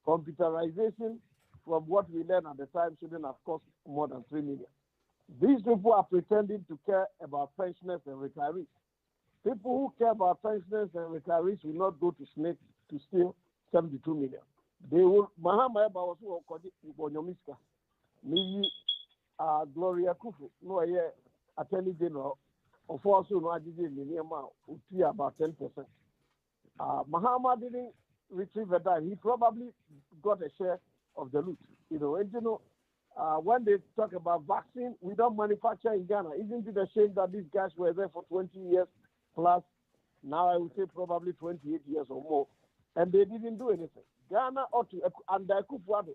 Computerization from what we learned at the time, shouldn't have cost more than 3 million. These people are pretending to care about pensioners and retirees. People who care about pensioners and retirees will not go to snake to steal 72 million. They will. Mahama Eba was who Bonyomiska. Me, Gloria Kufu, no, Attorney General, of also no, I didn't about 10%. Mahama didn't retrieve a dime. He probably got a share of the loot. And when they talk about vaccine, we don't manufacture in Ghana. Isn't it a shame that these guys were there for 20 years plus? Now I would say probably 28 years or more. And they didn't do anything. Ghana ought to, under Akufo-Addo,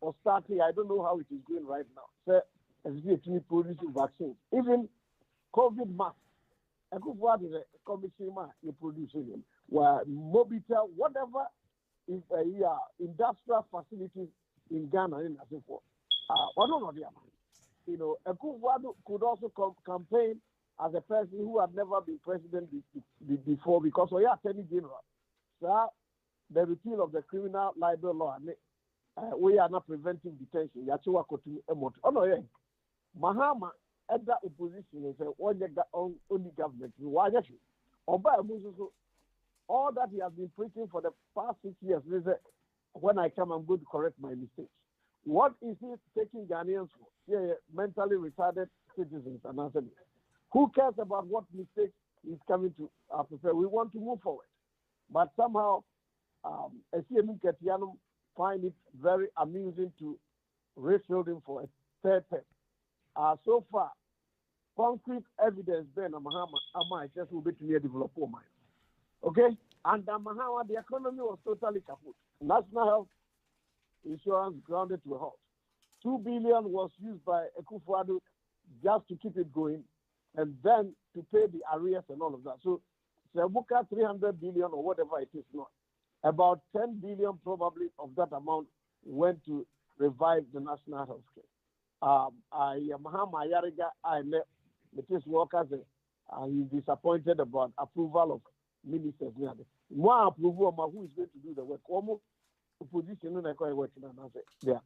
or starting, I don't know how it is going right now. So, as we producing vaccines. Even COVID masks, Akufo-Addo, the commission, you producing them. Where Mobitel, whatever is industrial facilities in Ghana in Asifo. Akufo-Addo could also campaign as a person who had never been president before because we are Attorney General. So the repeal of the criminal libel law, we are not preventing detention. Mahama at that opposition is only government. All that he has been preaching for the past 6 years is when I come, I'm going to correct my mistakes. What is he taking Ghanaians for? Mentally retarded citizens and answering. Who cares about what mistakes he's coming to prepare? We want to move forward. But somehow, SCMU Ketianum find it very amusing to refill him for a third term. So far, concrete evidence Ben Mahama Ama just will be to near develop mind. Okay? Under Mahama, the economy was totally kaput. National health insurance grounded to a halt. 2 billion was used by Akufo-Addo just to keep it going and then to pay the arrears and all of that. So, Sebuka 300 billion or whatever it is now. About 10 billion probably of that amount went to revive the national health care. Mahama Yariga, I met the workers and he's disappointed about approval of ministers. More approval of who is going to do the work. Almost opposition and working there.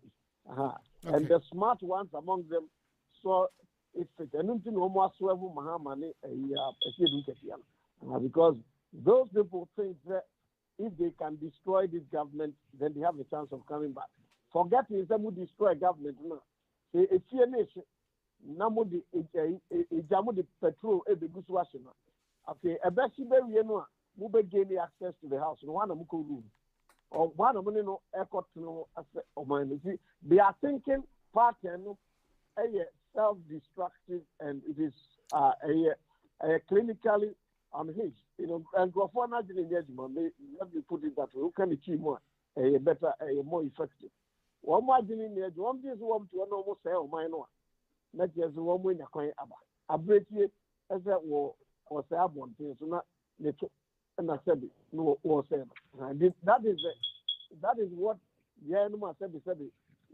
And the smart ones among them saw it fit. And almost Mahama because those people think that if they can destroy this government, then they have a chance of coming back. Forgetting them who destroy government now. If you namu the petrol e begus washing. Okay, a basibe we know mube gain access to the house. No one amuko room. Or one amuni no airport no or they are thinking pattern a self-destructive and it is a clinically unhinged. And go for another engagement. Let me put it that way. Who can achieve more a better, a more effective? One more thing in there, one is one to almost say, oh, my no. Not just one way, a break it as that war or say, one thing, so not the and I said it, no, or say, that is what the animal said,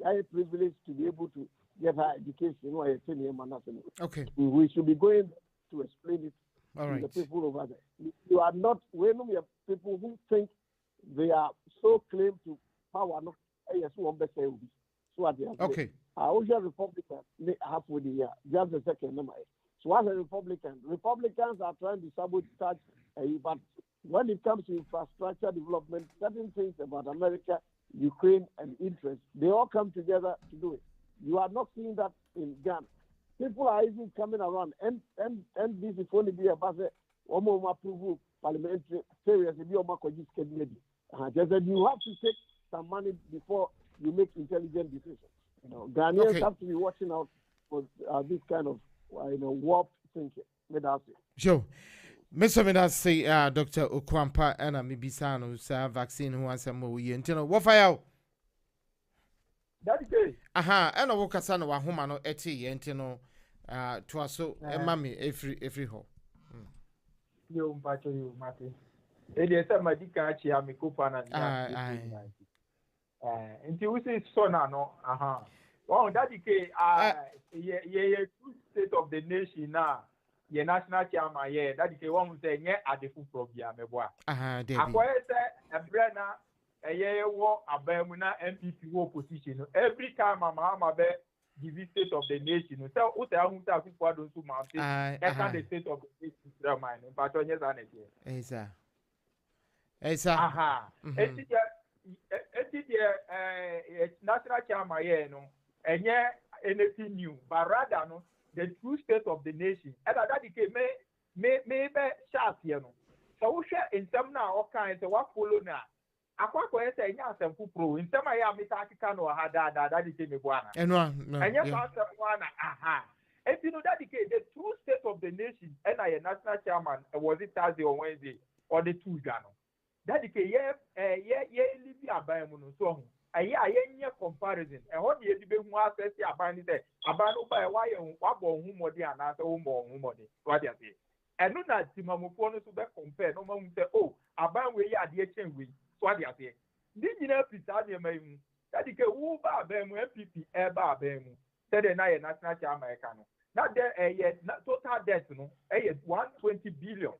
I have privilege to be able to get higher education or a 10 year man. Okay. We should be going to explain it all right. to the people over there. You are not, when we have people who think they are so claim to power, no. So okay. I was a Republican half with the year, just a second. So as a Republican, Republicans are trying to sabotage, but when it comes to infrastructure development, certain things about America, Ukraine, and interest, they all come together to do it. You are not seeing that in Ghana. People are even coming around, and this is only be a base, approval parliamentary serious, you have to take some money before you make intelligent decisions. Ghanaians have to be watching out for this kind of warped thinking. Sure. Mr. Medasi, Dr. Okwampa, and Mibisano, sir, vaccine who wants some more year. What fire? That's good. Aha, and a Wokasano, a humano, eti, and to us so, a mammy, every hole. You, Martin. It is a medical chiami coupon until we say so now. Well, that is state of the nation now. Your national chairman, that is one who say, yeah, at the food program. Dady. I say a brand war abamu na MPP war position. Every time Mama be give state of the nation. So what I want to for those who mountain. That's the state of the nation. But on yes, aha. It's national chairman here, no. And yeah, anything new, but rather no, the true state of the nation. And that may be sharp here, no. So we share in some now all kinds of what follow now. Akwakọ ese nya asemfu pro nsema ya mita akika no ha da dike me bwana no enya asemfu ana aha enti no that dike the true state of the nation and a national chairman was it Thursday or Wednesday or the two jano that dike ye libi aban mu no so ho aye nye comparison e ho de edi be hu access aban ni say aban no ba e wa ye wabo hu mode ana say wo mo hu mode what dey say enu na timamofo no so be compare no ma hu say oh aban we ya de chen we so what dey say di nyina pita de mai mu that dike wo ba aban mu MPP e ba aban mu say the na ye national chairman ka no na the total debt no 120 billion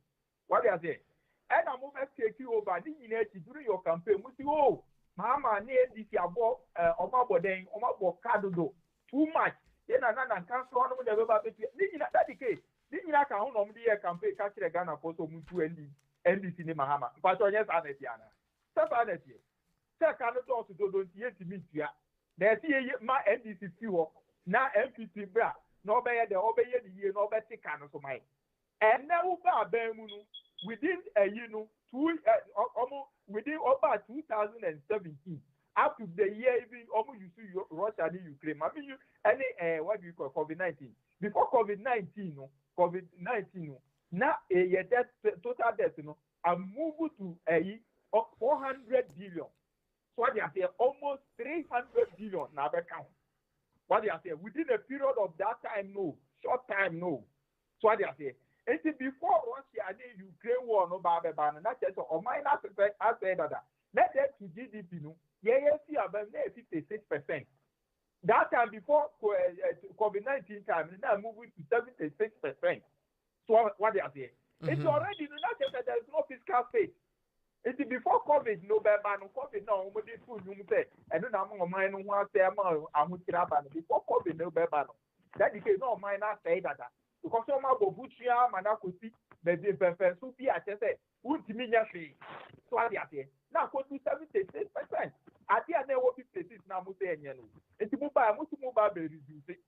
what dey say and I'm over take you over during your campaign. We say, oh, Mama, NDC abo omabodeng omabo kadodo too much. Then another cancel on the web. That the case. Then you can on the campaign catch the Ghana for so much NDC ni Mahama. But on yes, Anetiana. Stop Aneti. Say cannot also don't yet to meet you. There's my NDC fuel. Now MPP bra. No be the obey the year no better can so my. And now Bemunu. Within within over 2017, up to the year even almost you see Russia and Ukraine. I mean, any what do you call COVID-19? Before COVID-19, now that total debt, I move to 400 billion. So what they say, almost 300 billion now account. What they say within a period of that time, short time, So what they say. And before Russia and Ukraine war no ba not just or minus I said that let that to GDP no see about 56%. That time before COVID-19 time now moving to 76%. So what they are saying? It's already not just that there is no fiscal space. It's before COVID no COVID no we did food you say and then I'm on mine one say I'm before COVID no that is no minus say that. Because some of the butcher manakusi, the defense will be at say, so I say, now go to 76%. At the end, there will be places now, Musayan. It's mobile reduce it.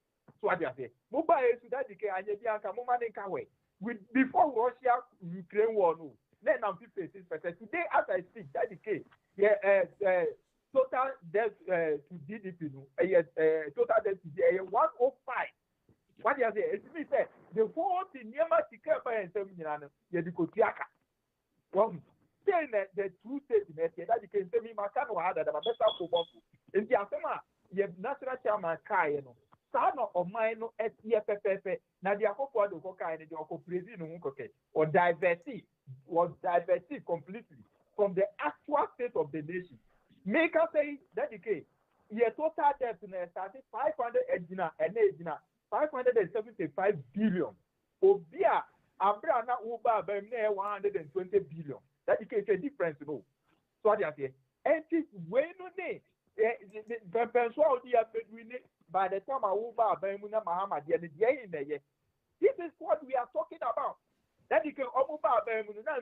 So I say, mobile is that the Kanya Mumane with before Russia Ukraine war, no, then I'm 56%. Today, as I speak, that the case, total debt to GDP, total debt to 105. What do you say? It's me say the whole thing never to care by and seminar. You do Kotiaka. Well, saying that the true statement that you can say me, my son will have that I'm better for one. In the Asama, you have national chairman Kayano. Son of mine, SPFFF, Nadia Coco, the Coca, and the President or diversity completely from the actual state of the nation. Make us say that the case. Your total debt in 500 and 575 billion. Obia, Abrana Uba, 120 billion. That is a difference, no. So what I say, and this when no day, the Penswell by the time I Uba, Bemuna Mahama, the in the year. This is what we are talking about. That you can Oba Bemuna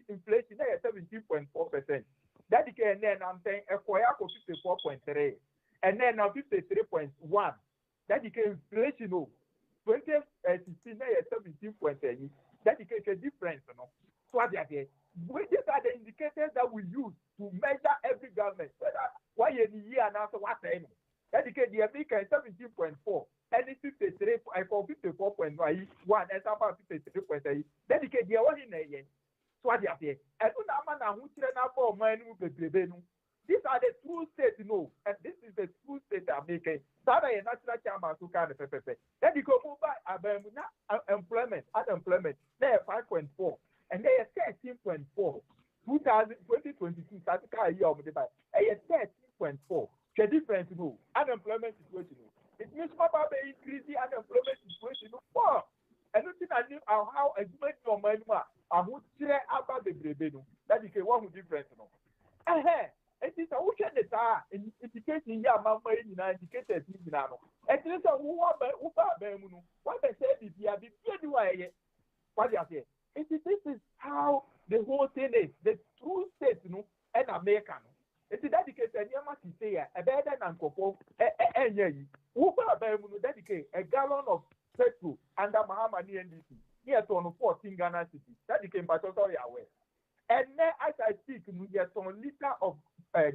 inflation at 17.4%. That you can then I'm saying a Koyako 54.3 and then now 53.1. That you can inflation 2016 17.8. That you can a difference, no. So what they are these are the indicators that we use to measure every government. Whether why in the year and after what time. That you can the American 17.4 and it's 53 for 54.1 and about 53.8. That you can the one in a year. So what they are saying. And who for mine. These are the true states, and this is the true state I'm making. That a national chairman who can then you go move by unemployment, they are 5.4, and they are 13.4. 2022, that's a year of the by a 13.4. The difference, unemployment situation. It means Papa increase the unemployment situation. And looking at how a good no man, I would say about the Brebenu. That is a one difference, It is a ocean that indicating ya mamma indicated in Nano. And this is a woman Uba Bemuno. What they say is, yeah, the way what you say. This is how the whole thing is. The true state, and American. It is dedicated, and you must say, a better than Copo, and ye, Uba Bemuno dedicate a gallon of petrol under Mahama NDC. Here to 14 Ghana City. That became Patotoria away. And then as I speak, we get some liter of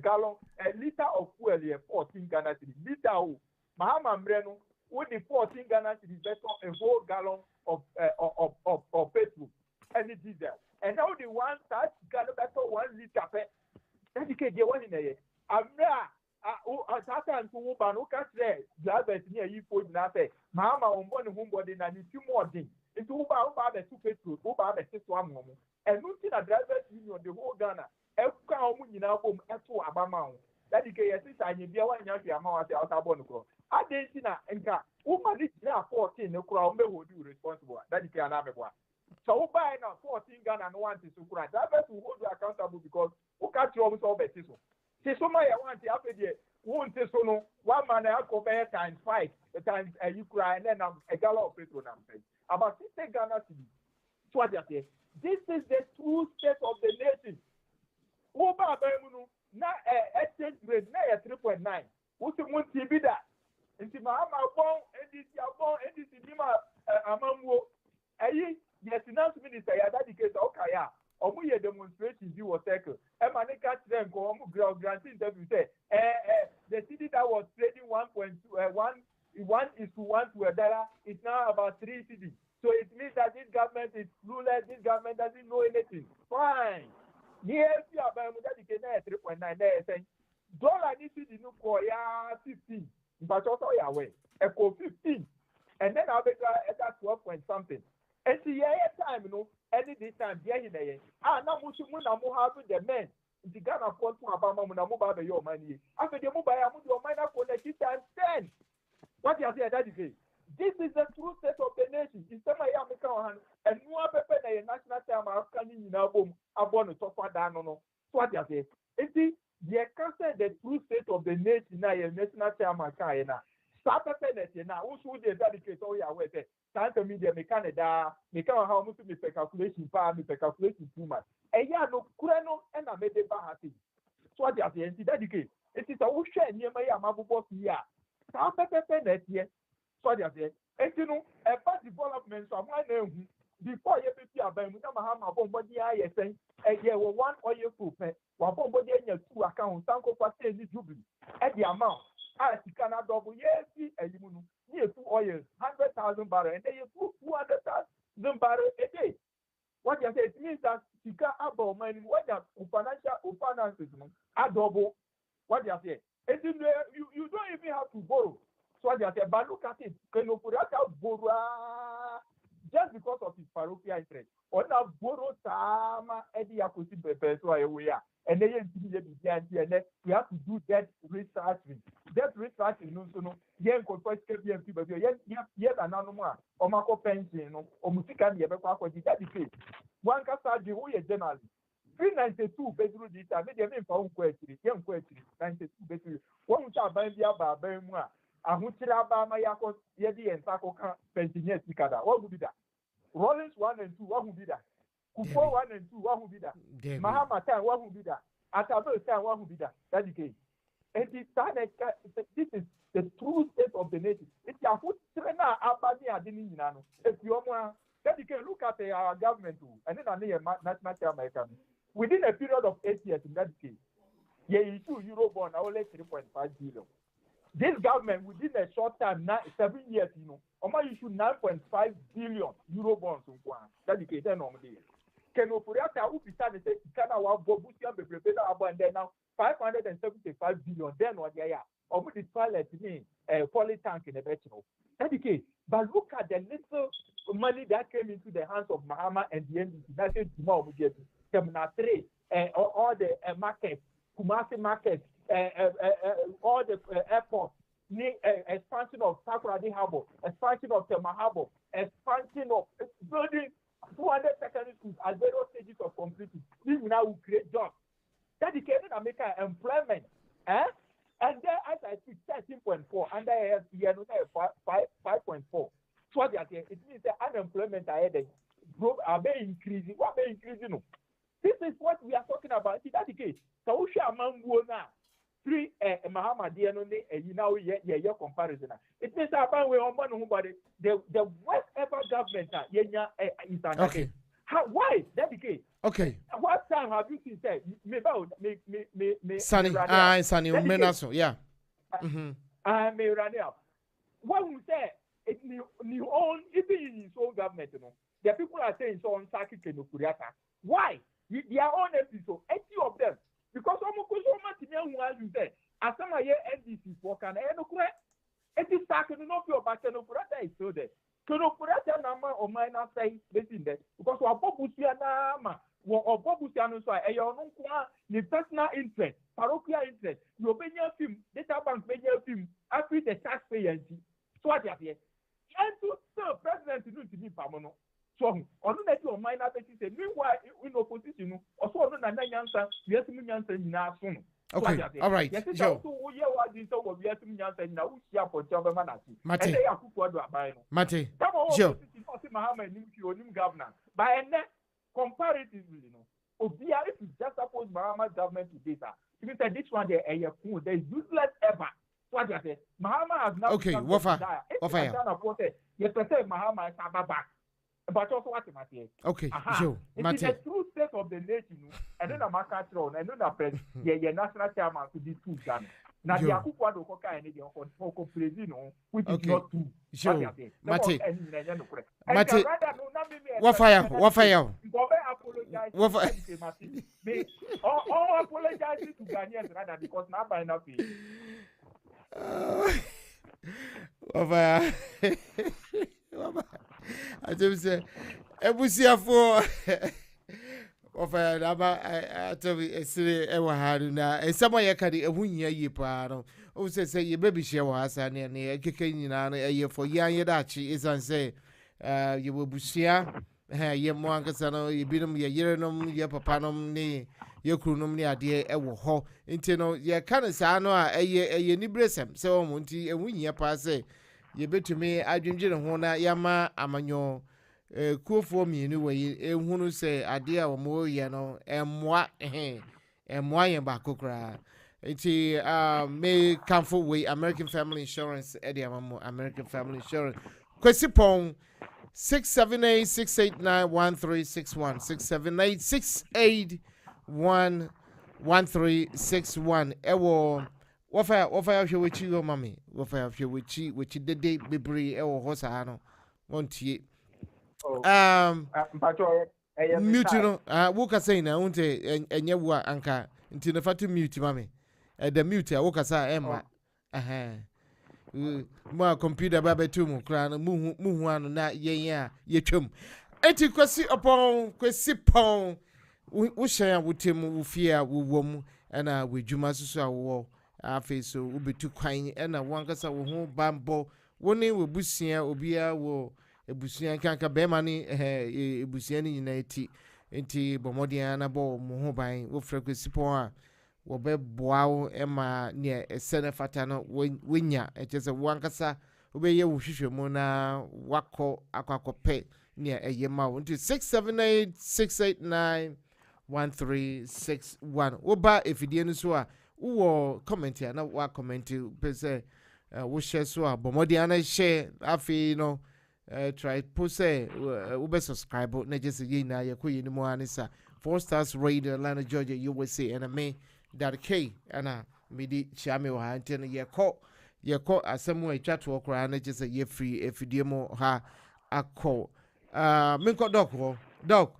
gallon, a liter of fuel here, 14 Ghana City. Liter of Mahama Mbreno, with the 14 Ghana City, better a whole gallon of petrol and the diesel. And now the one that got better 1 liter. Dedicate the one in a year. Amra, Tata and Kuba, no catch there, Glabet near you put nothing. Mahama on one homebody and 2 more things. Into Uba the 2 petrol, Uba the 6 1 moment. And looking at drivers union, the whole Ghana, every home in our home, and to Abama. That is a sister, and you be one young amount out of Bonoco. I didn't see that, and woman is now 14, the crown will do responsible. That is an Amewa. So by now 14 Ghana and 1 to Sukura. Drivers will hold you accountable because who can't always all better. See, so my want to happen here. Won't say so no 1 man I compare times 5 times you cry and then a gallon of petrol. About 60 Ghana city. So what you say? This is the true state of the nation. Uba Bemunu, na exchange rate, na 3.9. What's the one TV that? Inti Mahama bon, NDC bon, NDC Nima Amamwo. Ayi, yes, finance minister, ya dedicate Okaya. Omu ye demonstration you was circle. Emanika them go omu granting interview say, the city that was trading 1.2, 1:1 to a dollar is now about 3 cities. So it means that this government is clueless, this government doesn't know anything. Fine. Yes, you are by dedicated 3.9. They're saying, dollar needs to be 15. But also, way. Echo 15. And then I'll be at 12 point something. And see, time, any this time, now Mushimun have the men. The Ghana point to Abama Munamuba, your money. After the mobile, your mind up for the times 10. What you say, that is it. This is the true state of the nation. It's time I am and no pepper a national time of coming in our home upon the top of that. No, what you say? It is the the true state of the nation. Now, a national time of China. Start a penalty now. Who should they dedicate all your way? Time to media, Canada, make how much to be calculation, calculation too much. And ya no Kurano and I made the bahati. So what you say? Dedicate. It is a ocean near my Amabu here. Start a penalty. So they say, and you know, a past development of my name before you be a band, Mahama Bombody, I say, and there were 1 oil proof, one Bombody and 2 accounts, Sanko Pate, Jubilee, at the amount. As you cannot double, yes, and you near 2 oils, 100,000 barrels, and then you put 200,000 barrels a day. What you say, it means that you can't have money, what you finances are double. What you say, and you don't even have to borrow. So they say, but look at it, just because of his parochial interest. Or now borrow some Eddie Akusi Pepe, so we are. And then we have to do that researching. That researching, no, yen confess KPMP, but yet another one, or Marco pension, or Musica, the Ebequa, the one can start the whole journalist. 392 bedroom this time, maybe I found question, young question, 92 bedroom. One shall buy the Abba, Ahutira Mayako, Yedi and Sako pensioners, what would be that? Rollins 1 and 2, what would be that? Kupo 1 and 2, what would be that? Mahama 10, what would be that? Atabel 10, what would be that? That's the case. And this is the true state of the nation. It's a foot trainer, Abania, Dinino. If you want, then you can look at our government too, and then national American. Within a period of 8 years, in that case, you issue Eurobond, only 3.5 billion. This government, within a short time, 7 years, Oma issue 9.5 billion Eurobonds. That's the case, then normally. Can Opurata, who decided to say, Ghana, Bobusia, be prepared, and then now 575 billion, then what they are. Almost the toilet, poly tank in the vegetable. That's the case. But look at the little money that came into the hands of Mahama and the NDC. That's it, Terminal 3, all the markets, Kumasi markets, all the airports, expansion of Takoradi Harbour, expansion of Tema Harbour, expansion of building 200 secondary schools at various stages of completion. This now will create jobs. That is America employment. And then as I speak, 13.4, and I have 5.4. So what it means that unemployment are increasing. What are increasing? This is what we are talking about. See, that's the case. So we shall now. Three Mahama now comparison. It means that we are the worst ever government is okay. Why? That's the case. Okay. What time have you seen say me Sunny, Sunny, yeah. Me Rania. What we say it new own even in his own government, you know. The people are saying so on Saki Kenokuriata. Why? Their own episode, 80 of them. Because almost so much in young ones you say, as some of your NDC for can it is Saki no feel back Kenokuriata is so there. Kenokuriata number or minor say listen there. Because we are Bobusia Nama. Or Bobusia no so the personal interest, parochial interest, you obey your film, data bank pay your film, after the taxpayer. So what you have here? And to serve president to do to be Pamono. So, on that your minor basis, meanwhile, in opposition, or so on an answer, yes, me answer in our soon. Okay, all right. Yes, Joe. we are this over, we have to answer now, we are for Chabamanati. Mate. Mate. Joe. Muhammad, new governor. By a net, comparatively, you know, Obia, if you just suppose Muhammad government to data, you say this one, there is useless ever. What you say? Muhammad has now. Okay, Wafa. Yes, I say Muhammad is back. But also what I say. Okay, Joe. It is the true state of the nation, and then a market throne, and then a president, your national chairman to be two Ghana. Now, the Akupa do Coca and the Oko President, which is not true. Joe. Mate. Mate. Wafaya. All apologizing to Ghanaians rather because now by nothing. Wafaya. I just say, Ebusia for I told you, ever had and someone you can a win ye pardon. Oh, say your baby share was and a kicking a year for young Yadachi is and say, you will be share. Ye Mwankasano, you beat them, ye yerenum, ye papanum, ne, your crunum, ne idea, a ho, inteno, ye can't say, I know a ye nibresem, so Monty, and win ye passe. Ye bet to me, I dream Hona, Yama, Amanyo, cool for me anyway, and who say, idea or more, yano, and what, and why and bacocra. It may come for way American Family Insurance, Eddie American Family Insurance. Quessipong. 678-689-1361 678-681-1361 ewo wafa hwe yo mami wafa hwe wichi dede bebre ewo hosa no wontie mute no wo ka say na wonte enye wo anka nti na fatu mute mami the mute wo ka sa emma ma computer baba tum kra no muhu anu na yen ye twam enti kwasi upon kwasi pon wo hyan wotem wo fie wo wom na wedwuma susu awo afi so wo betu kwan na wankasa wo ho bambo woni wo busia obia wo ebusia kanka be ma ni ebusia ni nyina enti bomodian na bo mo ho ban wo fra kwasi pon a wo be boawo ema ne esene fata no wonya echese wankasa wo be ye wo hwehwemu na wako akwakope ne eye ma wo nti 678-689-1361 wo ba efidie no so a wo comment ya na wa comment pese wo share so a bomodian na share afi no try pose wo be subscribe na just ye na ye koyi ni mo anisa 4 Stars Radio Atlanta Georgia USA and me that K ana midi chiame wa ante no ye ko asemu atwa to okra na just ye free efidie mo ha akọ menko doc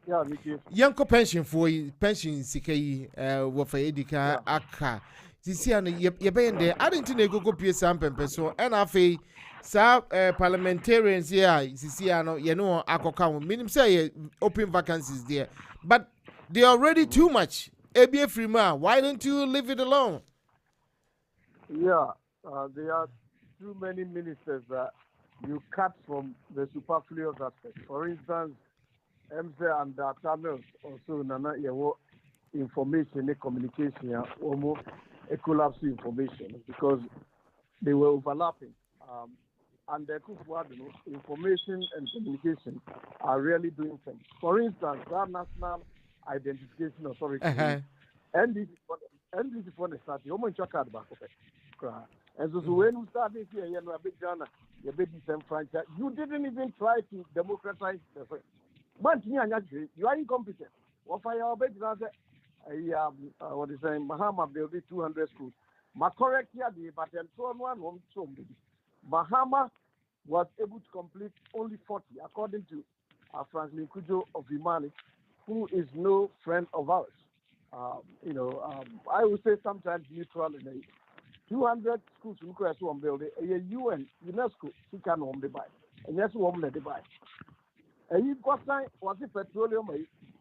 yeah Mickey yanko pension for pension sikai wo fa edika aka sisi ano ye be ende adenti na egogo pie sampempe so na afei sa parliamentarians here sisi ano ye no akoka wo minim say open vacancies there but they are already too much. Ebie Frima, why don't you leave it alone? Yeah, there are too many ministers that you cut from the superfluous aspect. For instance, and channels also nana yewo information and communication almost a collapse information because they were overlapping. And the information and communication are really doing things. For instance, our National Identification Authority, NDC for the start, you check out back of it. And so when we started here, you know, a big Ghana, you franchise, you didn't even try to democratize the thing. But you are incompetent. What for your big Ghana? What is saying? Mahama built 200 schools. My correct here, but then one Bahama was able to complete only 40, according to Franklin Kujo of Imani, who is no friend of ours. I would say sometimes neutral in a 200 schools in Kwesi building, a UN, UNESCO, who can home the buy, and that's one that they buy. A year was a petroleum,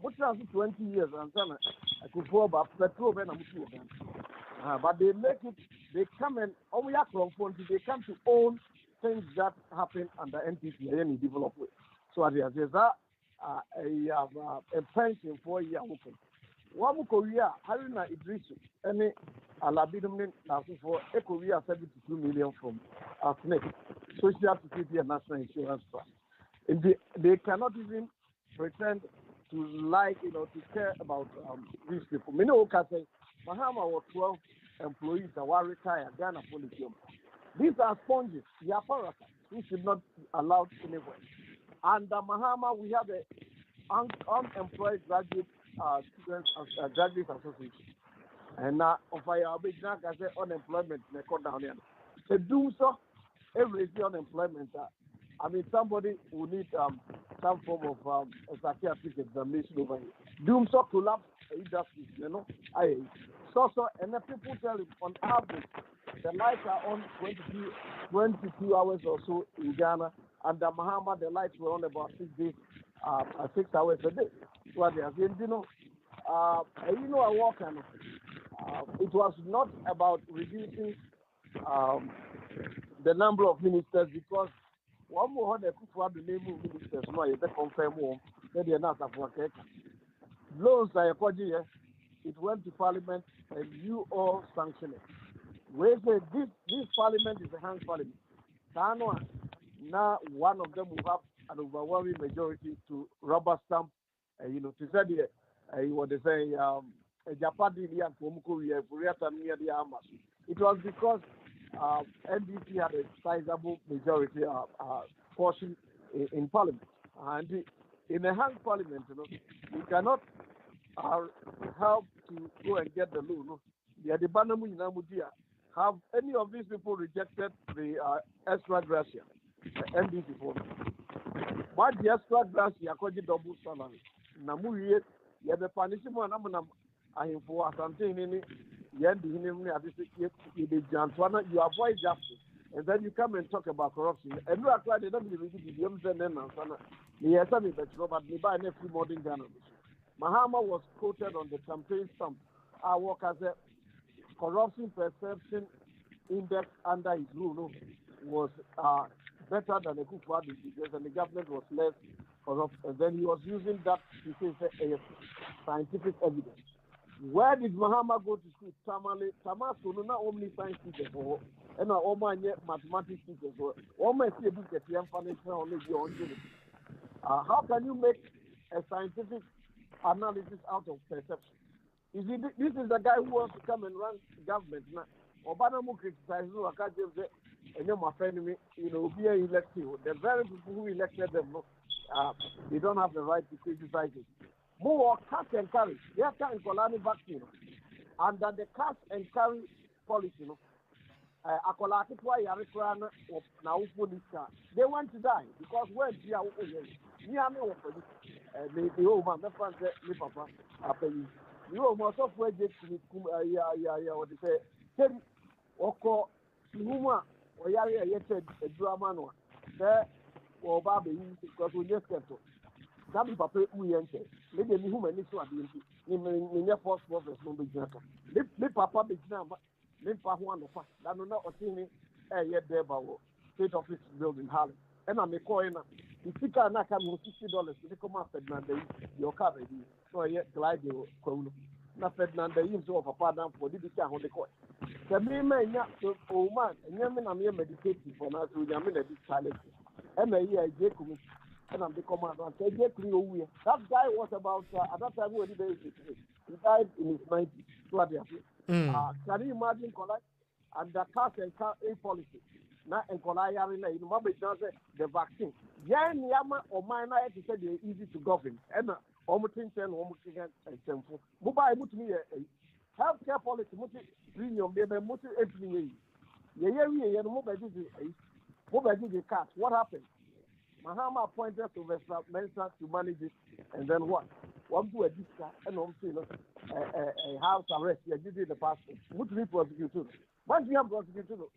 which has 20 years, and I could go about petrol and but they make it, they come and only they come to own things that happen under NDC and develop with. So there's a pension for a year. One Korea, Harina Idrisu, any Alabidum for a Korea 72 million from SNEC, Social Security and National Insurance Trust. And they cannot even pretend to care about these people. Minoka say, Mahama was 12 employees that were retired, Ghana police. These are sponges, they are parasites, who should not be allowed anywhere. Under Mahama, we have an unemployed graduate students graduate association. And now, of our big unemployment, they cut down here. They do so every unemployment. I mean, somebody who needs some form of a psychiatric examination over here. Doom so collapse industries, So, and the people tell you, on average, the lights are on 22 hours or so in Ghana. Under Mahama, the lights were on about 6 days, 6 hours a day. So they are saying, I walk and it was not about reducing the number of ministers because one more the name of ministers, no, you confirm more, they are not a loans are a it went to Parliament and you all sanction it. We say this Parliament is a hang Parliament. Now one of them will have an overwhelming majority to rubber stamp, to say what they say, Japadi and Komuko, it was because NDC had a sizable majority portion in Parliament. And in a hang Parliament, you cannot help to go and get the loan. Have any of these people rejected the extra gratia, the NDC for them? What the extra gratia, according to double salary? Namu yet, you have the punishment. I am for something in it. You avoid justice, and then you come and talk about corruption. And you are trying to don't believe the modern Ghana. Mahama was quoted on the campaign stump. Our work as a corruption perception index under his rule was better than the Kufuor because the government was less corrupt. And then he was using that to say scientific evidence. Where did Mahama go to school? Tamaso, not only science teachers, and all my mathematics teachers, all my book at the how can you make a scientific analysis out of perception? This is the guy who wants to come and run government now. Obama will criticize you, I can't just say, and you're my friend, be elected. The very people who elected them, they don't have the right to criticize it. More cash and carry. They are carrying Kolani vaccine. Under the cash and carry policy, they want to die because when they are you must have projects what they say, Oko, Huma, or Yari, a drama, there, or Baby, because we just kept it. Some papa we enter. Maybe me who many so ability. Me first office no be gentle. Me papa be gentle. Me papa one of us. That no not see me. Yet there, State Office building Harlem. And I'm a coin. the car na come $60 to come after Fernando your car baby so I glide you na Fernando you so papa down for the car on the court the me so oh man and na me meditate for na so you na this challenge and me here je come and I'm the commander and say je come that guy was about at that time when he died in his 90s so can you imagine collect and the cash and car a policy na enkola yare na you know the vaccine yeah nyama o man na to say they easy to govern and omutin ten omutin temfo mobile mutumi healthcare policy muti premium be muti everything ye ye no mobile the cat what happened Mahama appointed Sylvester Mensah to manage it and then what do a discount and a house arrest you did the passport mutumi prosecute what do you have prosecute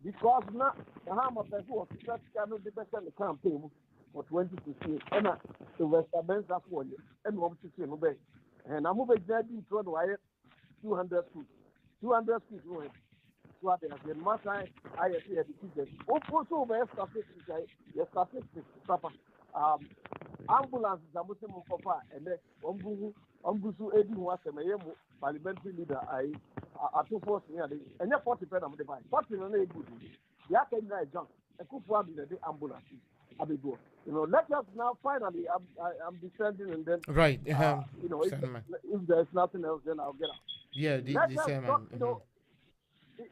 because now the harm of the was that cannot be better the campaign for 2016 and Sylvester Mensah for you and one to see no bay and I'm moving there in front of 200 feet going so I have much I see the teachers also over statistics papa ambulances are Muslim papa and then Ombusu Edi was a parliamentary leader I 2 force near the and 40 pen of the buy 40 no good the can guy John a coup for the ambulance abigo let us now finally I'm descending and then right if there's nothing else then I'll get out the same talk,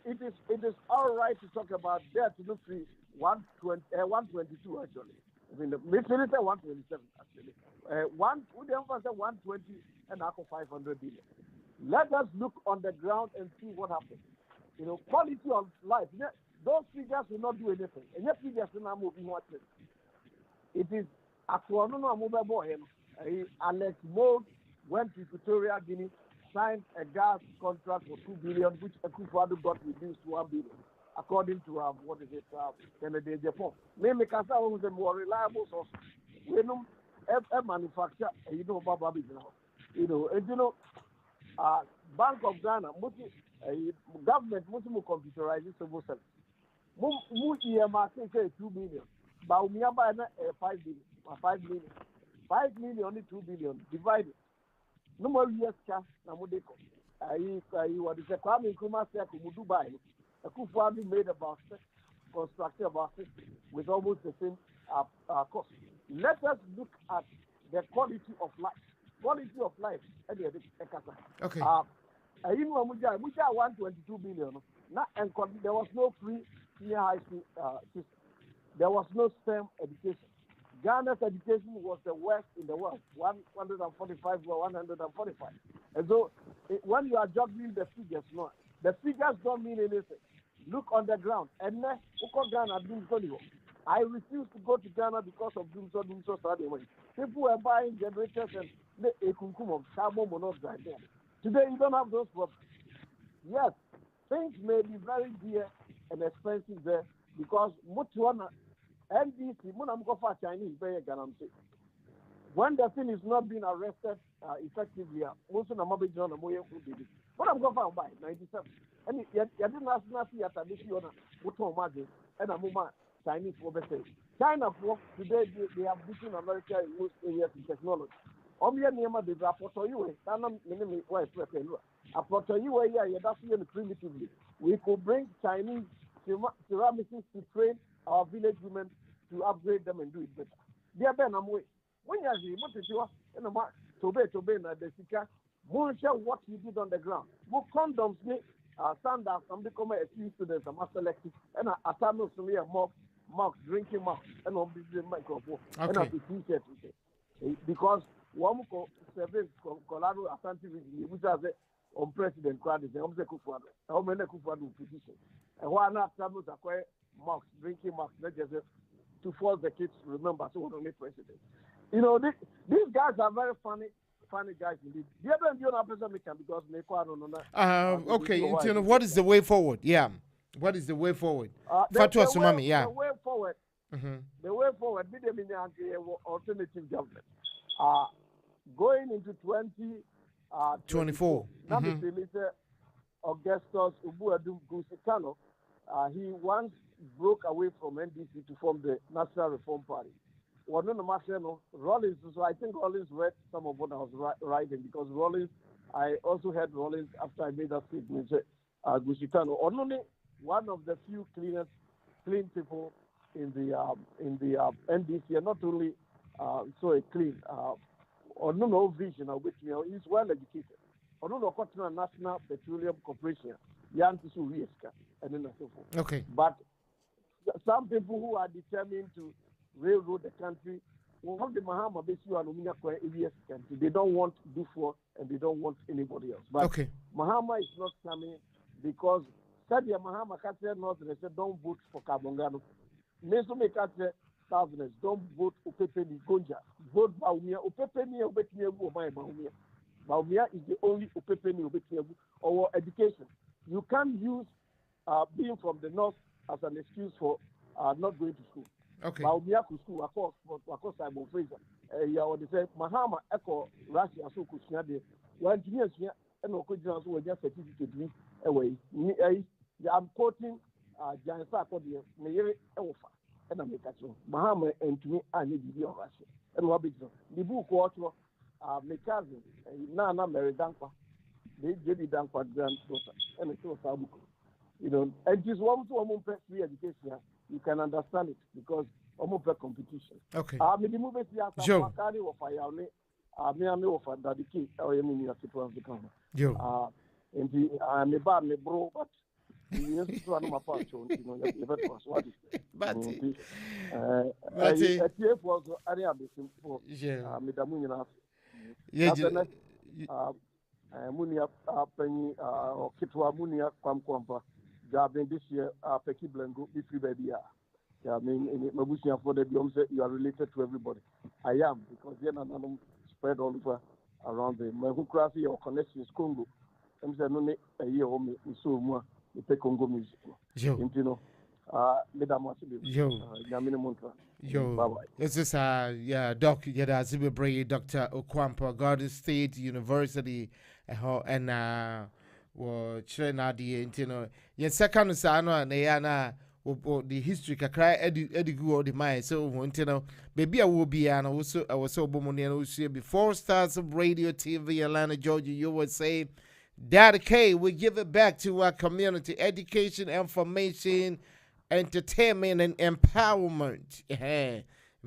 it is all right to talk about debt to look free 122 actually I mean the military 127 actually one would emphasize 120 and after 500 billion. Let us look on the ground and see what happens. Quality of life. Those figures will not do anything. And yet figures will not move in what it is. Alex Mold went to Equatorial Guinea, signed a gas contract for 2 billion, which Akufo-Addo got reduced to 1 billion, according to Kennedy Japan. Maybe Kasa was a more reliable source. We know a manufacturer, Baba now. Bank of Ghana, government must computerize civil service. Mu EMR say 2 million, but we have 5 million. 5 million only 2 billion divided. No more years cash na modeko. What is the Kwame Nkrumah said to Dubai? Akufo-Addo made about constructed about 60 with almost the same cost. Let us look at the quality of life. Quality of life. Okay. You know, Muja 122 billion. And there was no free senior high school system. There was no STEM education. Ghana's education was the worst in the world, 145 or 145. And so when you are juggling the figures, the figures don't mean anything. Look on the ground. And Ghana I refuse to go to Ghana because of Dumso Saturday. People were buying generators and a kunkum of carbon monoxide there. Today you don't have those problems. Yes, things may be very dear and expensive there because Mutuana NDC, Chinese, when the thing is not being arrested effectively, most of them are being done. What I'm going to buy 97. And you didn't ask nothing at this year. And a moment Chinese for better. China for today they have beaten America in most areas in technology. They report you. Primitively. We could bring Chinese ceramicists to train our village women to upgrade them and do it better. Dear Ben, I'm waiting. When you to be the Sika, what you did on the ground. Book condoms, sandals, some become a few students, a master lecture, and a time to me a mock, drinking mock, and on the microphone, and a t-shirt. Because one service Colorado Asante which has on President Crowdy, the Omse Kufuado, how many Kufuado position. And why not some acquire mocks, drinking mocks, not just to force the kids to remember so we're only president. These guys are very funny guys indeed. The other person because okay, what is the way forward? Yeah. What is the way forward? Fatwa Sumami, yeah. The way forward. Mm-hmm. The way forward, alternative government. Going into 2024. Augustus Ubuadum Gusitano, he once broke away from NDC to form the National Reform Party. Well, no, no, Rollins. So I think Rollins read some of what I was writing because Rollins. I also heard Rollins after I made that statement. Gushikano, only one of the few clean people in the NDC, and not only so a clean. Or no vision of which he's well educated. Or no National Petroleum Corporation. Yantisu Rieska, and then so forth. Okay. But some people who are determined to railroad the country, the Mahama basically alumina country. They don't want Dufour and they don't want anybody else. But okay. Mahama is not coming because Sadia Mahama Katia North they said don't vote for Kabongano. Meso make Southerners don't vote Upepeni Gonja. Vote Baumia. Upepeni Obetnia Baumia. Baumia is the only Upepeni Obetnia or education. You can't use being from the north as an excuse for not going to school. Okay. Baumia to school, of course, Simon Fraser. You are the same. Mahama Echo Russia so could share the one engineers here and no could just certificate away. I'm quoting Jansa Kodia, Mayor Elfa, and I make a show. Mahama and to me, I need to be on Russia. And what big the book water, my cousin, Nana Mary Dankwa, the Jedi Dankwa granddaughter, and it's also and just one to one free education, you can understand it because almost competition. Okay. The movie Joe. of Ayame, me of Daddy King, or you mean to become. Joe. And the bar me bro, but you to run my part, what is But a TF was area before Midamunia. Munia Penny or Kitwa Munia Kwampa. Jabbing this year, Peki Blanco, if you baby are. I mean, in Mabusia for the Biom said you are related to everybody. I am, because then I'm spread all over around the Mahukrafi or connections Congo. I'm saying, no, a year or me, so more, the take Congo music. You know, Yo, this is Doc Yada Zibibre, Dr. Okwampa, Garden State University, and China, the second Sano and Ayana, the history kakra edigu the mind. So, baby, I will be an also, I was so bomonian before stars of radio, TV, Atlanta, Georgia, you would say, Dady K, we give it back to our community, education, information, entertainment, and empowerment.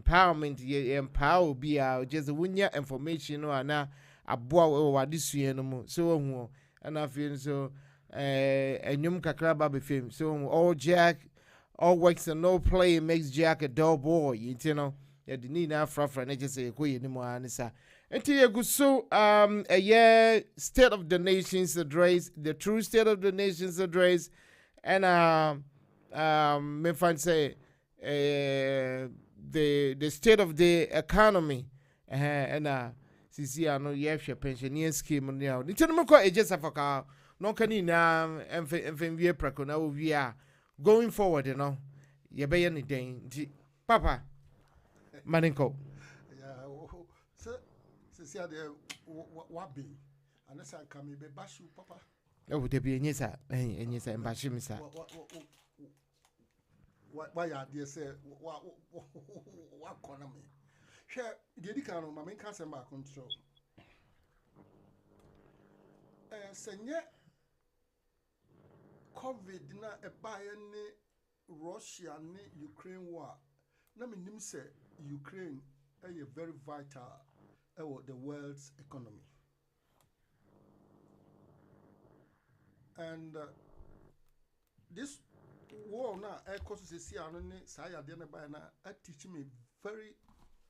Empowerment, empower be out just when your information or now a boy this year no more. So, and I feel so, and Yum Kakraba be film. So, all Jack, all works and no play makes Jack a dull boy, you know. Yeah, the need now for and just say, Quay anymore, and it's until you go so, a year state of the nation's address, the true state of the nation's address, and, me find say the state of the economy and sisi ano yefwe pensioner scheme no nti no mko eje safaka no kani na emfenwie preko na owie a going forward no ye be ye ne den nti papa maninko yeah so sisi ade what be anasa kami be bashu papa oh de bi enyesa embashi misa why are they say what economy? Share Dady Kano, my main cancer mark control. Senye COVID na a buy Russia ni Ukraine war. Na me nim say Ukraine a very vital the world's economy. And this war now air courses is here and saya dena by na teach me very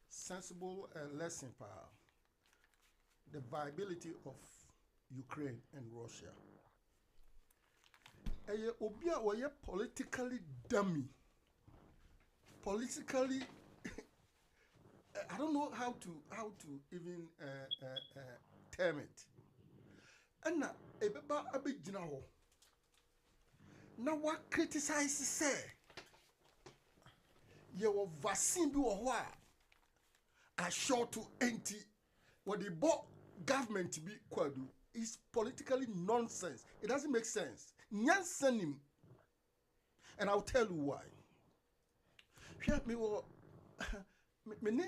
sensible lesson for the viability of Ukraine and Russia. Obia were politically dummy. Politically I don't know how to even term it. And na ebeba abegina ho. Now what criticize say? Your vaccine be a short to anti what the government to be kwadu is politically nonsense. It doesn't make sense. Nyansen him. And I'll tell you why. Help me me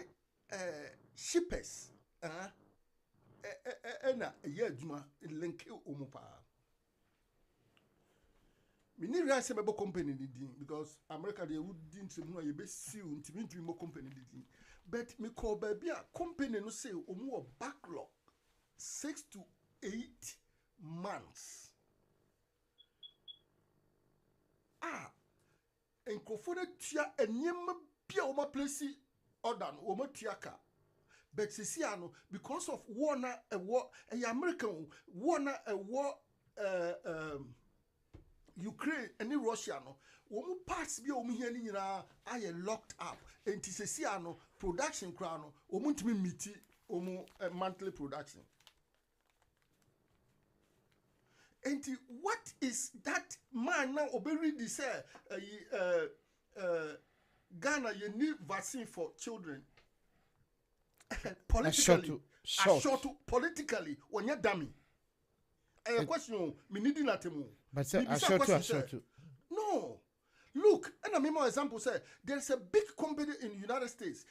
shippers na ye adwuma link omu pa me ni realize me company ni din because America they would din to no ye be seal ntimi mo company ni din but me call baby a company no say omu a backlog 6 to 8 months enkofo na tua enyem bia o ma place order no o ma tua ka but sisiano because of war na American war na Ukraine and Russia no wo parts bia o mu hia ni nyina aye locked up enti sisiano production kra no o mu ntimi meet o mu monthly production. And what is that man now obeying say Ghana you need vaccine for children politically short politically when you dummy a question me need natemu but short no look and a memo example say there's a big company in the United States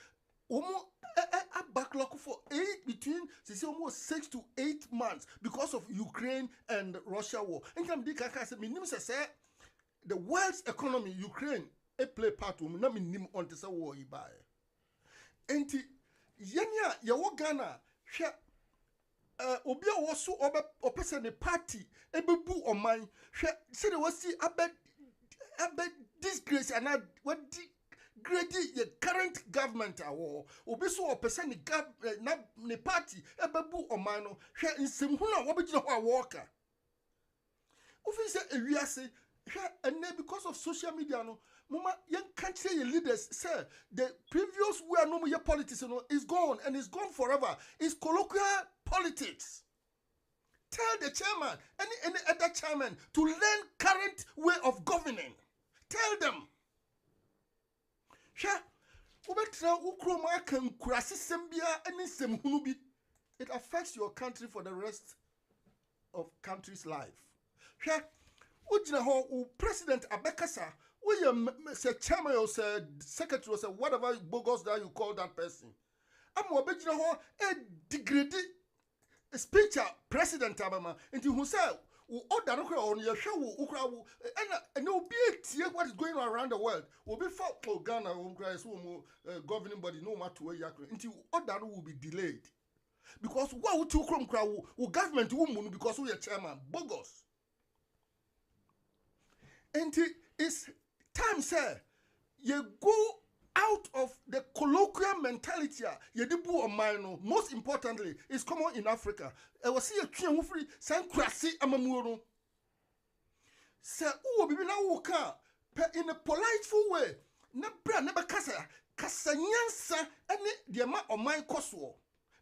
almost a backlog for between almost 6 to 8 months because of Ukraine and Russia war. And say the world's economy, Ukraine, a play part of me nim on this war. And Yenya, Yawa Ghana, Obia was so or person a party, a babu or mine, said there was a bad disgrace and I what grady the current government awo obi so opese ni party ebabu omano hwe nsem hu na wo begina ho awoka ofi say ewiase hwe ene because of social media no mama yen can't say your leaders say the previous way no your politics no is gone and is gone forever. It's colloquial politics. Tell the chairman any other chairman to learn current way of governing. Tell them it affects your country for the rest of country's life. President Abekasa, say chairman or say secretary or say whatever bogus that you call that person. I'm a degraded speech president Abama into who say order on your show and no be what is going on around the world will be for Ghana governing body no matter where you until order will be delayed because what would you come crowd government woman because we are chairman bogus and it's time sir you go out of the colloquial mentality you do on mine most importantly it's common in Africa I was see a train free san krasi amamuro say oh bibi na wo ka in a politeful way na bra na be kasa nyansa ene de ma o mine koso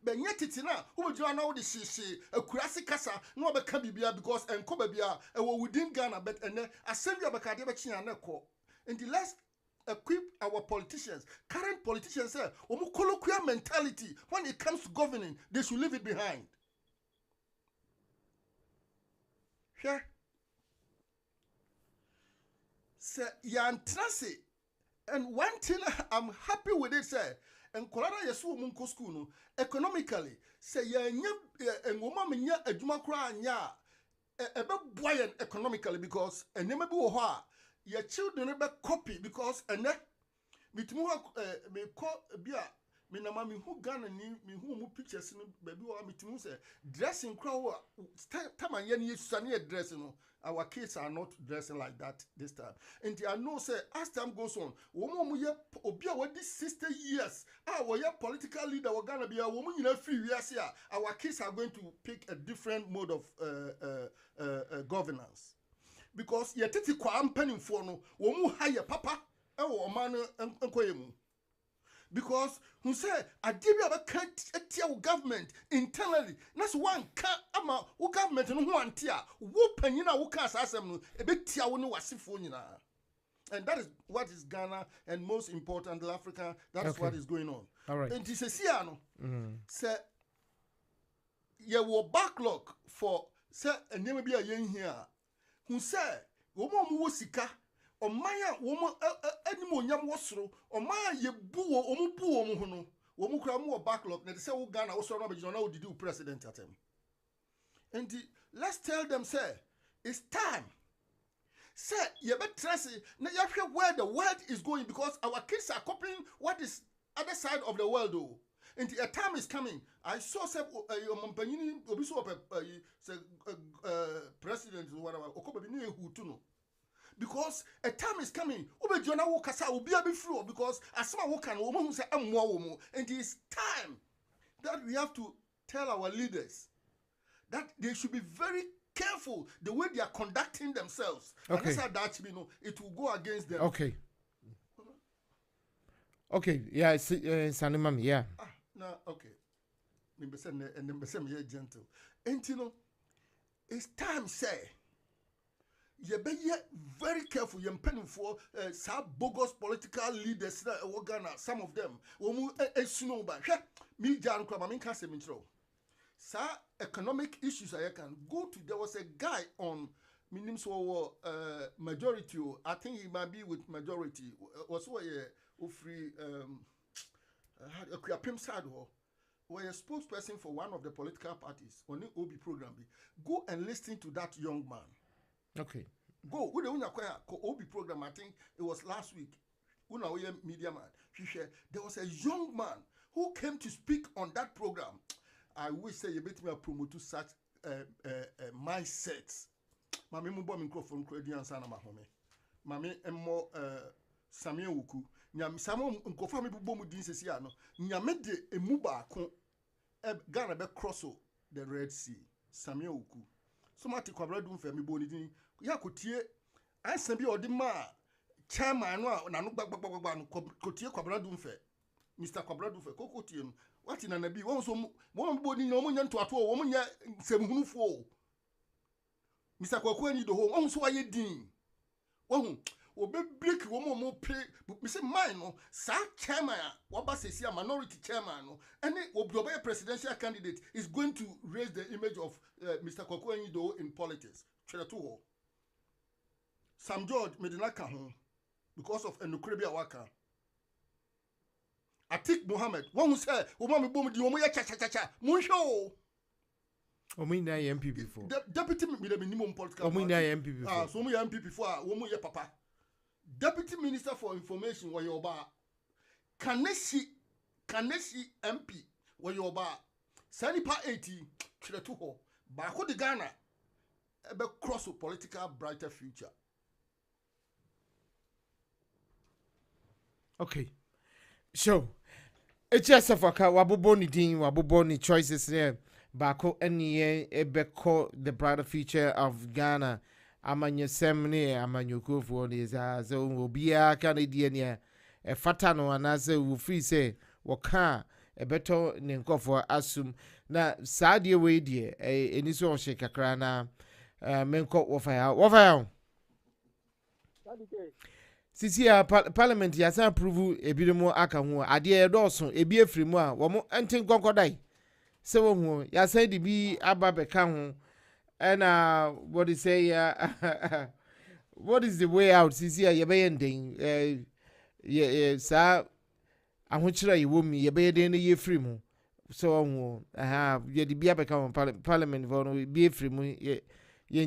be nyetiti na wo be na wo de shishi akurasi kasa na wo be ka bibia because enko ba bia e wo within Ghana but ene assembly obeka de be chia na ko in the last equip our politicians. Current politicians say, colloquial mentality, when it comes to governing, they should leave it behind. Yeah. Say, Yantrasi. And one thing I'm happy with it, say, and Kolada Yasu Munko School, economically, say, and woman, a Jumakra, a buoyant economically because, and never be your children never copy because and me call bia me na mami who Ghana ni me who pictures no baby wa me timu say dressing crowd time and yen susani dressing no our kids are not dressing like that this time and I know say as time goes on wo mo ye obi a wadi 60 years we ye political leader wa Ghana bia wo mo nyina free wiase our kids are going to pick a different mode of governance. Because ye titi kwa ampani mfono wo mu hire papa e wo man enkoye mu because who say adibi abaka etia wo government internally that's one ka ama wo government no ho ante a wo panyina wo ka asasem no ebetia wo ne wasifo nyina and that is what is Ghana and most importantly Africa that is what is going on. All right. And this is here no say ye wo backlog for say enema bia yen here who say woman wo sika Omaya woman any more yam wasro, Omaya ye boo omu hono, womu cram backlog, and they say, oh, Ghana also not know to do president at him. And let's tell them, sir, it's time. Sir, you better trust it. Now you hear where the world is going because our kids are copying what is other side of the world, though. And a time is coming. I saw some president or whatever. Because a time is coming. Because as and it is time that we have to tell our leaders that they should be very careful the way they are conducting themselves. Okay. And that's how that you know it will go against them. Okay. Okay. Yeah. Sanimam. Yeah. No. Okay. And then gentle. And you know, it's time say. You be very careful. You're penning for some bogus political leaders that Ghana. Some of them. Me Jan Kramamin Casemintro. Sir, economic issues I can go to. There was a guy on minimum majority. I think he might be with majority. Was where free a pimp side where a spokesperson for one of the political parties on the OB program. Go and listen to that young man. Okay. Go. We don't OB program. I think it was last week. Media man. There was a young man who came to speak on that program. I wish say you bet me a promote to such mindsets. Mami mumbo microphone credit answer na mahome. Mami emmo Samuel Wuku. Nyam Samuel nkofa me bubo mu din sesi ano. Nyame de emu ba ko Ghana be cross the Red Sea. Samuel Wuku. So mati kwabra dum fe me bo ni din. Ya kotie ansa bi odi ma chairman no na no gbagbagba no kotie kwabra dum fe. Mr. Kwabra dum fe kokotie no. What in an abbey? One body no one to a tour, woman ya seven for Mr. Kwakweni the home, so I dean. One will be brick woman more pay, but Mr. Mino, Sir Chairman, what was a minority chairman, and it will be a presidential candidate is going to raise the image of Mr. Kwakweni in politics. Chelatuo. Sam George made not come home because of a Nukribia worker. Atik Mohammed, one who said, "Woman, boom, do you cha Musho?" Omina MP before. Deputy with the minimum political. Omina MP before. So we MP before. Woman, ya papa. Deputy Minister for Information, where you ba. Kanesi MP, where you ba. Sanipa 80, Chilatuho. Bako de Ghana. Ebe cross a political brighter future. Okay. So, it's just a faka wabuboni din wabuboni choices there. Bako any ebeko the brighter future of Ghana. Amanya semne amanyoko for this so will be a Canadian ya a fatano and as a free say waka a better ninko for assume na sadia way dear a iniso shake a crana menko wafaya. Sisi ya parliament ya sa approve ebi mo aka ho ade e dɔɔso ebi afiri mu a wo mo enten konkodai se wo ho ya sa di bi aba beka ho and what is say what is the way out sisi ya ye be yenden sa ahokyere ye wo mi ye be yeden ye free mu so ho ye di bi abeka ho parliament for no bi afiri mu ye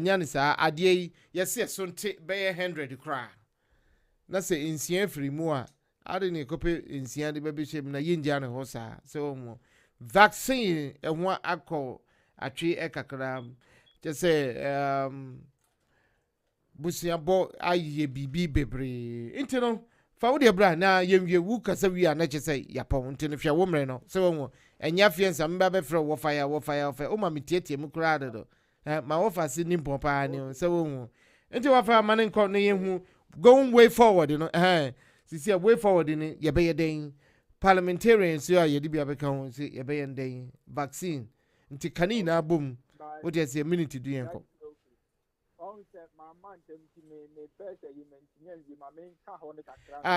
nya ne sa ade ye se so nte be 100 kra na se insia free mu a ade ne kope insia de be shem na yinja ne ho sa so vaccine e ho akọ atwe ekakra just say busia bo aye bibi bebre intino fa wo de bra na yemwie wu kasa wi a na che say yapon intino hwe wo mre no so enya fiensa mba be frɛ wo fire o ma metietie mu kra de do ma wo fa si ni pompa ni so wo nti wa fa mane nko no yehu going way forward you know sisi a way forward ni ye be den parliamentarians you are ye di bia be kan si ye be den vaccine nti kani na bom what you say minute do yenko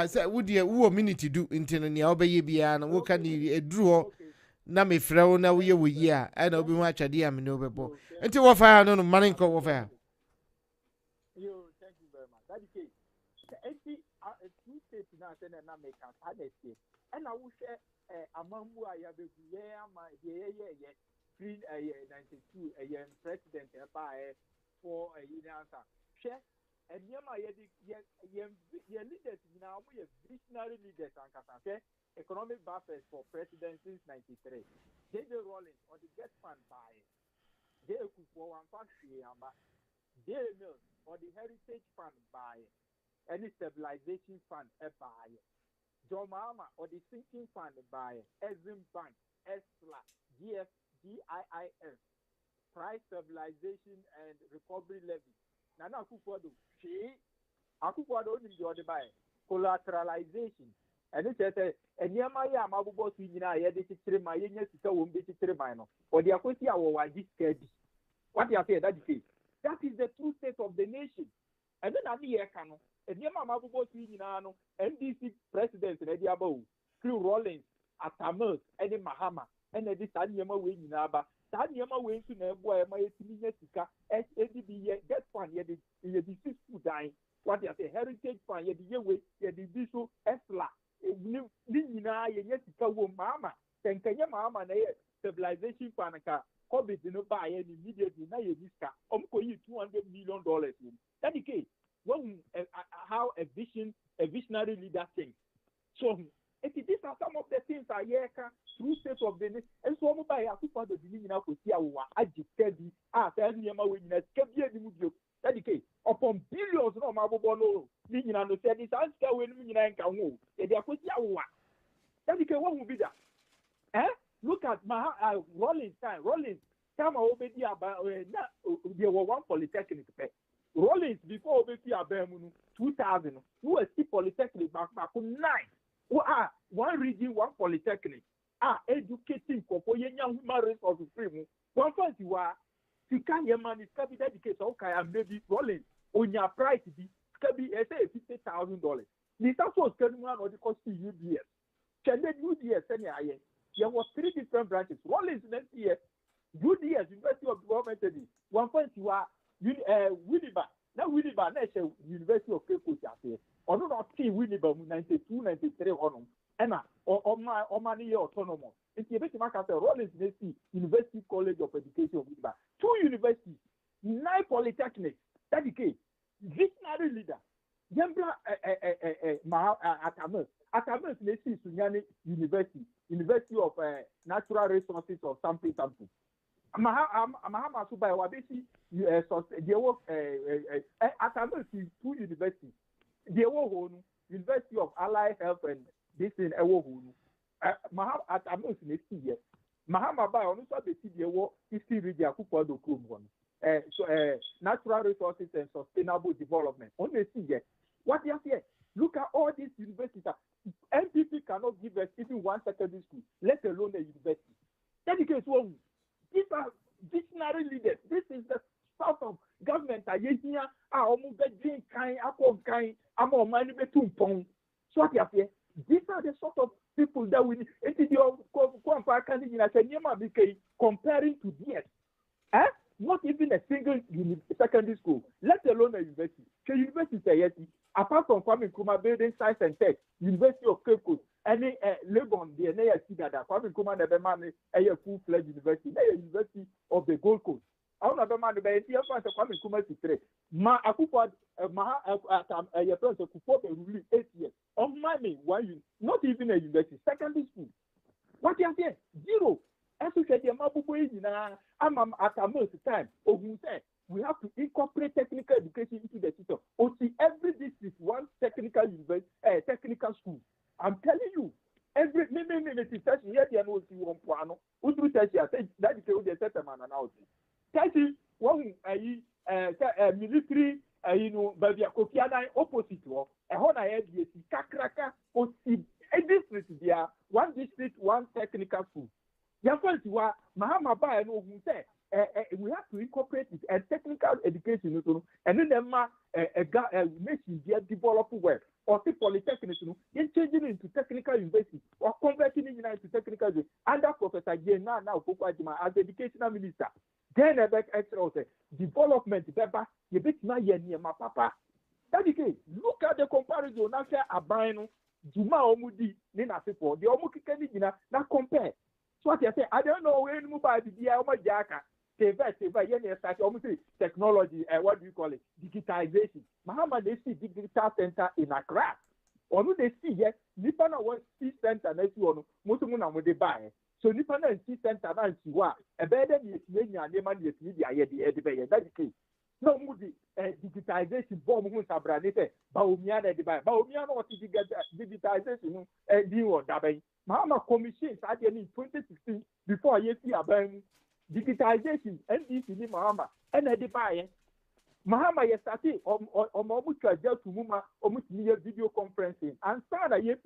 say would ye wo minute do nti no ne obeye bia na wo kan eduru ho na me frɛ wo na wo ye wo yi a na obi ho atwade am ne obebo nti wo fa no mane nko wo fa enti two states na say na make honestly and I will share amambu aya be ye ama ye free 92 president for answer share and yema ye leaders now we visionary leaders and kasa economic buffers for president since 93 Dady Rawlings or the get fund by they for one factory amba Dairy Mills or the heritage fund by any stabilization fund by John Mahama or the sinking fund by Exim Bank, ESLA, GIIS, Price Stabilization and Recovery Levy. Nana Akufo-Addo, Akufo-Addo only the other by collateralization. And it says, and Yamaya Mabubo Sina, Yedi my Sika won't be Mino, or the Akosia or Wadi. What you say that is that is the true state of the nation. And then I hear Kano. And Yama Mabubo Swinano, NDC president, and Ediabo, Crew Rawlings, Atamers, Eddie Mahama, and Eddie Tanyama Wing in Abba, Tanyama Wing to Nebo, my Tika, SADB, that one, yet the deceased to die. What you say, heritage fund, yet the Yewe, yet the Bisu, Esla, Nina, Yetika, Mama, Tenkanya Mama, stabilization fund, COVID, you know, buy any immediately, now you discount, $200 million. That's the case. How a visionary leader thinks. So, these are some of the things I hear through state of the nation. And so, I'm by a super the Divina could see our agitated Yama witness, that's the case. Upon billions of Mabono, Nina said this answer when Mina can move. They are put Yawa. That's the case. What will be that? Look at Rawlings time. Rawlings time obey there were one polytechnic. Rawlings before obey Abemunu 2000. Who was still polytechnic back 9. Who are one region, one polytechnic. Educating for young human resources free. One point you are to can your money can be dedicated. Okay, and maybe Rawlings on your price can be $50,000. This also coming one or the cost to UBS. Can they UBS any there was 3 different branches. Rawlings next year, UDS, University of Government, one point you are Winneba. Now Winneba, National University of Cape Coast. Or not see Winneba 92, 93 on Emma or money autonomous. It's a bit of Rawlings next University College of Education of Winneba. 2 universities, 9 polytechnics, dedicate, visionary leader. Yambra Atamers next Sunyani University of Natural Resources or something. Mahama Subai Wabesi, there was Atamers 2 universities. There was University of Allied Health and this in Ewohunu. Mahama Atamers next year. Mahama Bai on the there was history region Akufo-Addo Krum. Natural Resources and Sustainable Development. On the year. What you say? Look at all these universities. NDC cannot give us even one secondary school, let alone a university. That is one. These are visionary leaders. This is the sort of government. These are the sort of people that we need. Comparing to this. Not even a single secondary school, let alone a university. The university, apart from Kwame Nkrumah building science and tech, University of Cape Coast, any Legon, the NASC, Kwame Nkrumah never managed a full-fledged university, a University of the Gold Coast. I don't know about the idea of Kwame Nkrumah to trade. A friend of Kufuor rule 8 years. Of money, not even a university, secondary school. What you say? Zero. As we said, we have to incorporate technical education into the system. Every district one technical university, technical school. I'm telling you, every session here they know one piano. Udru session that is the settlement announcement. That is one military, baby Kofiana opposite war. A Hona NDC Kakraka a district there, one district, one technical school. Mahama Bai and say we have to incorporate it and technical education, and then nation develop well or the polytechnic, in changing into technical university or converting it into technical university under Professor Jane now as educational minister. Then extra development, you bet my papa. That is it. Look at the comparison. Now say Abrano, Juma Omudi, Nina Sipo, the Omukikani, now compare. So what you say, I don't know when you buy the Diama Jaka, almost technology, what do you call it? Digitization. Mahama, they see digital center in Accra. Or do they see yet? Nipana was see center next one, Musumuna would they buy. So Nipana and see center and see what a better is Yenya, Neman, yes, media, that's the case. No moody digitization bomb who's a brand, Baumia, the buy. Baumia, what is digitization? You or Dabe. Mahama commissions at the end 2016 before you see a bang. Digitization, NDC, Mahama, and the buy. Mahama, yes, I think, or Momuka, just to Muma, or video conferencing, and start a year.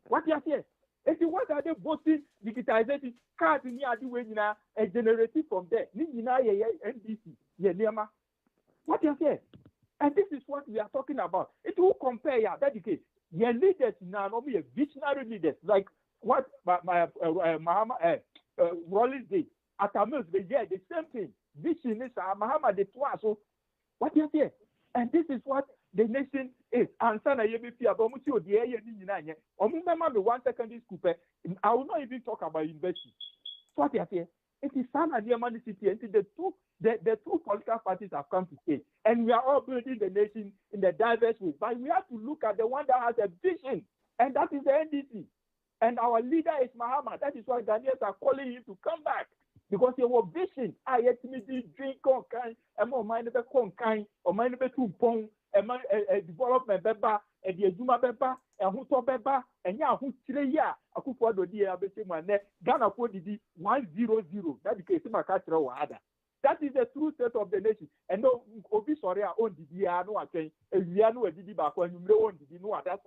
What you say? If you want to boasting digitization, cards in the way a generated from there. Nina, NDC, Yenema. What you say? And this is what we are talking about. It will compare your dedicated. Your leaders now, not a visionary leaders, like what my Mahama Rollins did. At Amos, the same thing. Vision is Mahama de Twaso. What you say? And this is what the nation is. And Sana Yebi Abamucho, the area in Nanya. Or remember 1 secondary school. I will not even talk about university. What you say? It is Sana Diamond City, and the two political parties have come to stay. And we are all building the nation in the diverse way. But we have to look at the one that has a vision, and that is the NDC. And our leader is Mahama. That is why Ghanaians are calling him to come back. Because he was vision. I yet me drink on kind, and more mind of a kind, or mind of a two pong, a development beba, and the Juma beba, and Huto beba, and ya who 3 years, a coup for the dear Abesima, Ghana for the 100. That became my catcher or other. That is the true state of the nation. And no, Obi sorry, I own the Diano, I can, a Viano, a Didi back when you own the Dino, that's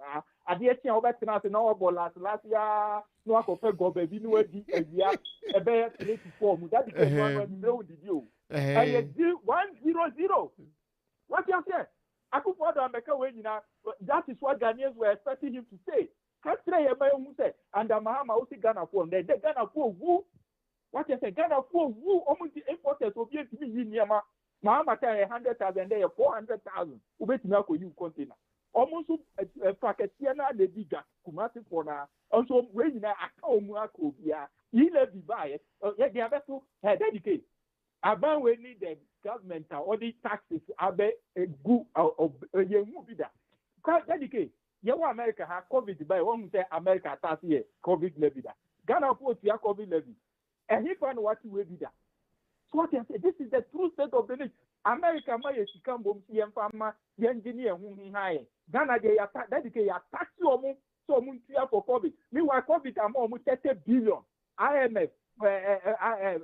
I did see over tonight and all last year, no, I could go baby, no, a year, a bear, 84, that became one know the deal. And you do 100. What you say? I could for the American way, that is what Ghanaians were expecting him to say. Can't say a man who said, and the Mahama also Ghana for them, they Ghana for who? What you say? Ghana for who? Almost the importers will be to me in Yama. Mahama 100,000, they are 400,000. Who bet me for you container. Almost a Pakistana, the Diga, Kumasi for now. Also, when I come, you let me buy it. Yet the other two had dedicated. About when the government or the taxes are a good of a young movie that. Quite dedicated. You America have COVID by one say America tax here, COVID levy that. Ghana put your COVID levy. And he found what you will be that. So what I say, this is the true state of the nation. America may come home, see and farmer, the engineer whom he hired. Ghana, they attack, dedicate a tax you so much for COVID. Meanwhile, COVID are almost 30 billion. IMF,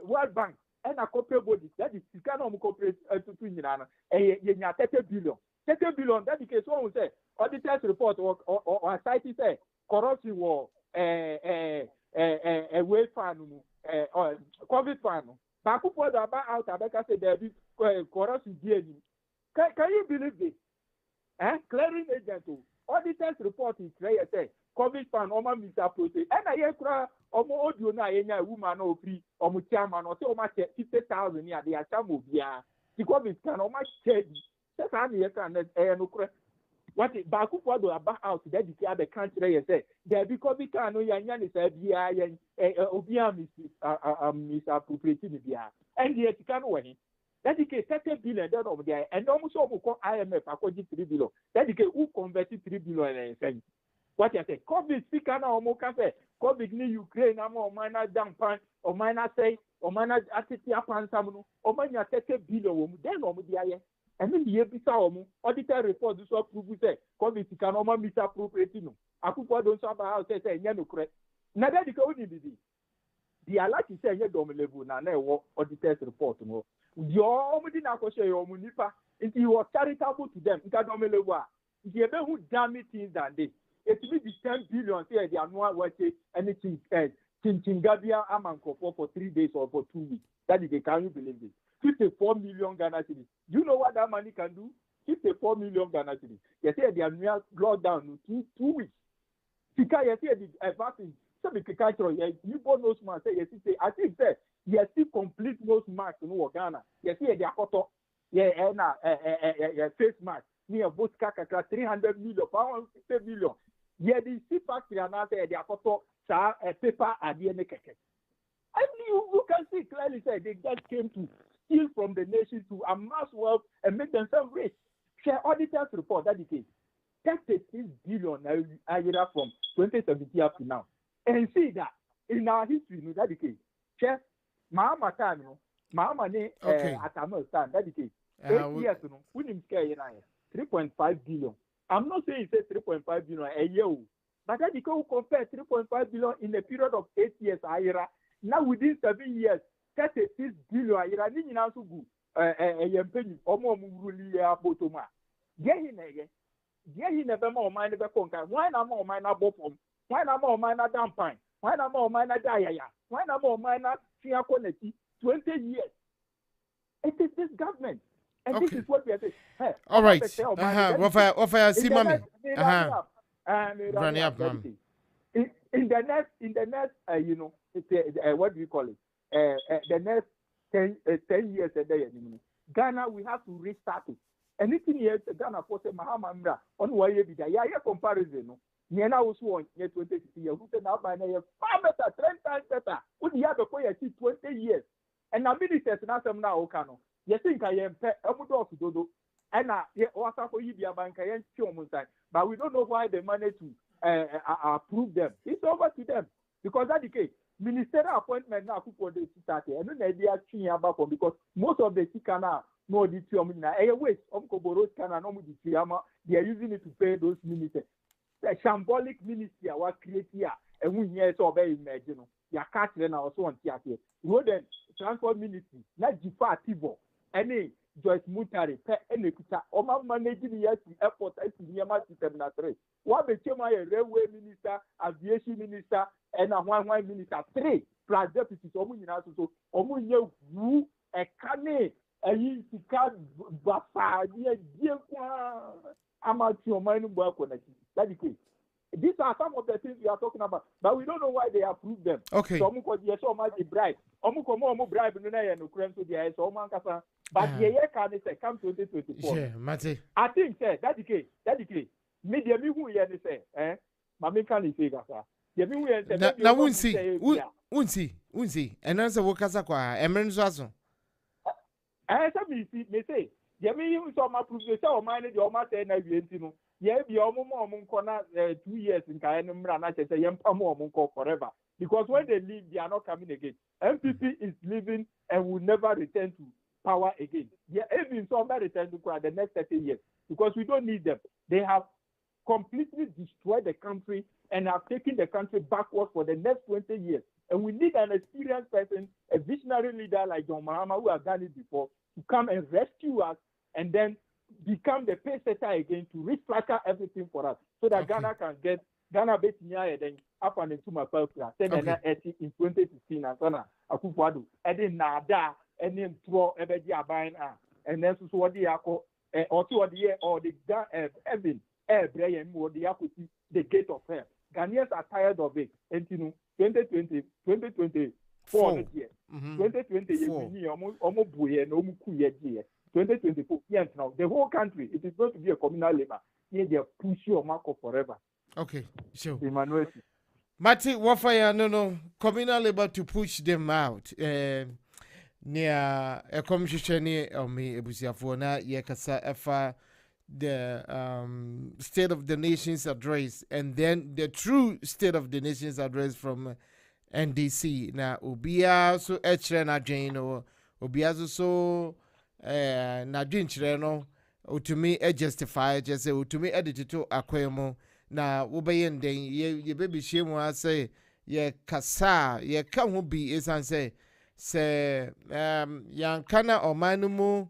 World Bank, and a corporate body. That is, you cannot cooperate to 30 billion. 30 billion, that is what we say. Auditors report or site say corruption war, a way fund, COVID fund. But who was about out, I say there is corruption. Can you believe this? Clearing agent, auditors report is clear, say COVID fund, misappropriate. And I hear audio na a woman or free or chairman or so much 50,000 near the Achamu. The COVID can almost change. That's how you can what Baku for the about out that the country say there because we can no yan is obia misappropriating and the can way. That is 30 billion over there and almost all IMF according to 3 billion. That is who converted 3 billion and saying. What you say? COVID speaker now more cafe. COVID ni Ukraine na more minor dampan or minor say or minor attitude upon some or minor 30 billion then over there. And then the EBISA auditor report is what prove say COVID can almost misappropriating. I could put on some house say no correct. Now that is only the alert is saying you don't level now auditors report no. Your already now share your munipa into you are charitable to them. It don't level. The who damn things than this. It will be 10 billion say they are not working anything Gabia Amanko for 3 days or for 2 weeks. That is can you believe it? 54 million Ghana cedis. Do you know what that money can do? 54 million Ghana cedis. You say they are near lockdown 2 weeks. Because you say the vaccine. So the culture, you bought nose mask. Say I think say you see complete nose mask in Ghana. You see they are face mask. near Boska Kaka 300 million, 450 million. Yeah, the sea factory and I say they are photo a paper at the end of Keke. And you can see clearly say they just came to steal from the nation to amass wealth and make themselves rich. Share auditors report that the case. 36 billion naira from 2017 up to now. And see that in our history, that the case. Share Mahama time, Mahama ne Atamal time, that the case. 8 years, we didn't scare 3.5 billion. I'm not saying it's 3.5 billion a year, but that you can compare 3.5 billion in a period of 8 years. Now within 7 years, 36 billion. Ni now so good. Penny, almost really bottom. Get in never more mind the conquer. Why not more minor bottom? Why not more minor dampine? Why not more minor diaya? Why not more minor fear quality? 20 years. It is this government. And this is what we are saying. Hey, all right. Offer see mommy. Running up, ma'am. In the next, what do you call it? The next 10 years, Ghana, we have to restart it. Anything here, Ghana, for say Mahamandra, on why you be there. Yeah, comparison. Niena was one year 20 years. Who can now buy far better, 10 times better. Would you have a 20 years? And now ministers now Okano. You think I am dodo, and for you be a bank but we don't know why they managed to approve them. It's over to them because that's the case. Ministerial appointment now for the start and then they are changing about because most of the Tikana no the Tiomina waste Boros can no the Tiama, they are using it to pay those ministers. The shambolic ministry was created here and we hear so very imagine. You can't then also on Tiaki. Road and transport ministry, not Jifa Tivo. Any Joyce Mutari, any kuta, Oma managing the airport, I see Yama Terminal 3. What became a railway minister, aviation minister, and a one minister, 3 plus deputies, so Omunya Wu, a cane, a Yisika, Bafa, amateur mining work on it. That's the case. These are some of the things we are talking about, but we don't know why they approve them. Okay. So, yes, so much bribe. Bribe no crime to the so man kasa. But the year can say come 2024. Yeah, Mate. I think say that's the case. Media me who here say, Mami can say kasa. The me who say. Na unsi. And answer wo kasa kwa emren so aso. Me say. The me you so ma prove say o man the o ma say na wienti no. Yeah, be almost 2 years in Kayanumra, and I say, forever. Because when they leave, they are not coming again. MPP is leaving and will never return to power again. Yeah, even some return to power the next 30 years because we don't need them. They have completely destroyed the country and have taken the country backwards for the next 20 years. And we need an experienced person, a visionary leader like John Mahama, who has done it before, to come and rescue us and then become the pace setter again to restructure everything for us so that Ghana can get Ghana bet near then up and into my pelfra. Then in 2016 and so on. Akufo-Addo and then nada and then throw everybody buying and then so what the or the heaven Brian or the gate of hell. Ghanaians are tired of it. And 2024 this year. 2020 almost boy and almost 2024, yes, now the whole country, it is going to be a communal labor. Here they push your mark forever. Okay, sure. Emmanuel. Mati, wafaya no communal labor to push them out. Near a commission me ebusiafo na yekasa efa the State of the Nations address and then the true State of the Nations address from NDC. Na ubia so na Jane or ubia so na dwinkyerɛ no utumi justify just say utumi edit to akwemo na wobɛyɛ nden ye baby shemu ase ye kasa ye ka ho bi esan say yankana ɔman mu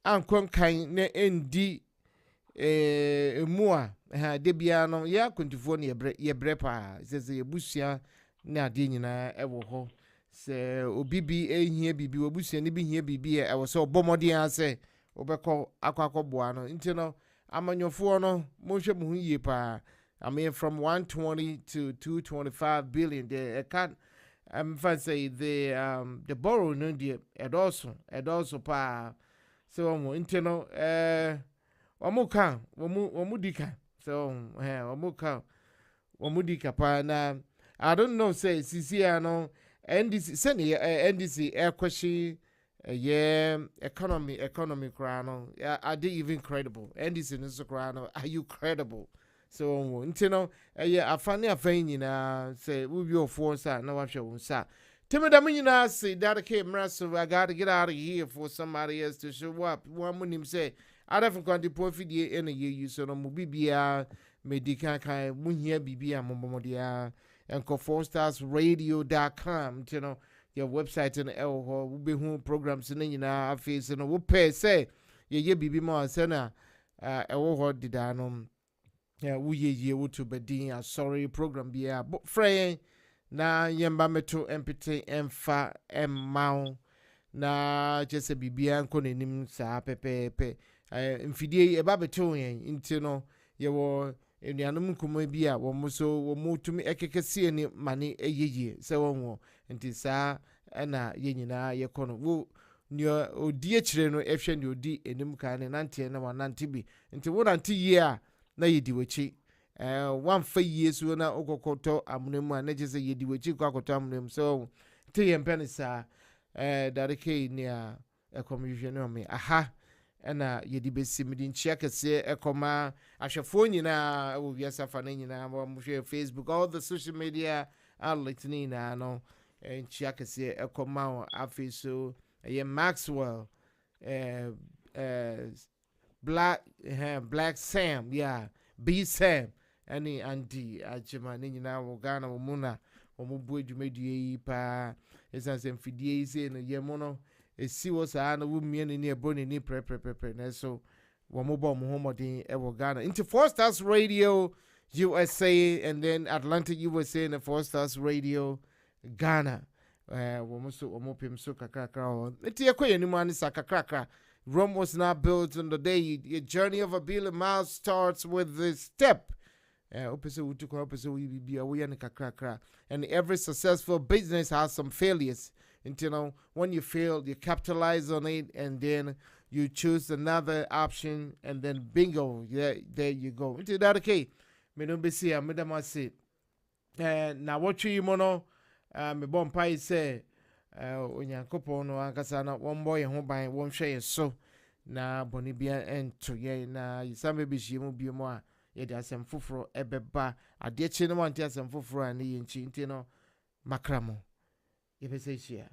ankonkan na endi emu a de bia no ye akontifo no ye bre pa say ye busua na ade nyina ɛwɔ hɔ se obi bi ehia bibi obusua ni bi hia bibi e wo se obomodin ase obekọ akwakoboa no nti no amanyofo no monhwe mu yie pa I mean from 120 to 225 billion they can say the borrow no die edoso pa so mo nti no Omudika. So Omuka Omudika pa na I don't know say CC no NDC send NDC air question economy crano. Are they even credible? NDC is crano. Are you credible? So ntino afane afan nyina say we be of force na wa hwe wonsa. Timida nyina say that came so I got to get out of here for somebody else to show up. One munim say I don't want to profit in a year so no mu bibia medical kan muhia bibia momodia and fourstarsradio.com your website and will be home programs in nyina face no wo pay say ye bibi ma sana ewo didano wo ye wo to bedin sorry program bia frey na yemba meto empty emfa emmau na just bibia nko nenim saa pepepe mfidie eba beto yen intino yewo enuanum kuma bi a wo so wo mutumi ekekese ni mane eyeye se wonwo nti saa na ye nyina ye kono wo ni odi ekire no ehwe ni odi enim kan ne nante na wanante bi nti wo nante ye a na yedi wachi wan fa yie so na okokoto amunemu a na je se yedi wachi kwakoto amunemu so nti ye mpene saa dareke ni a ekomihwe no me aha ena yedi besimidi nchia kese ekoma ahwefo nyina wo wiasa fa na nyina mo hwe Facebook all the social media outlets ni na no nchia kese ekoma afi so Maxwell Black Sam B Sam ani Andy ajema ni nyina wo Ghana wo muna wo mubu adwumadie yi pa esanse mfidie ise no yemono esi wo saa na wo mie ni eboni ni pre na so wo mobo mo homodin e wo Ghana into 4 Stars Radio USA and then Atlantic USA and 4 Stars Radio Ghana wo mo pem so kakrakra on enti ekoye ni mani sakakrakra. Rome was not built on the day. Your journey of a billion miles starts with this step. And every successful business has some failures. And when you fail, you capitalize on it, and then you choose another option, and then bingo, there you go. Into that okay. Me no be see, me dem say. Now what you mono? Me bon pai say. Onyankopon no ankasa na won boy ho ban won hwe so na boni bia ento ye na yisame be hyiemu bi mo a ye de asem foforo ebeba ade chi no wanti asem foforo a ne ye nchi nti no makramo ye be se hia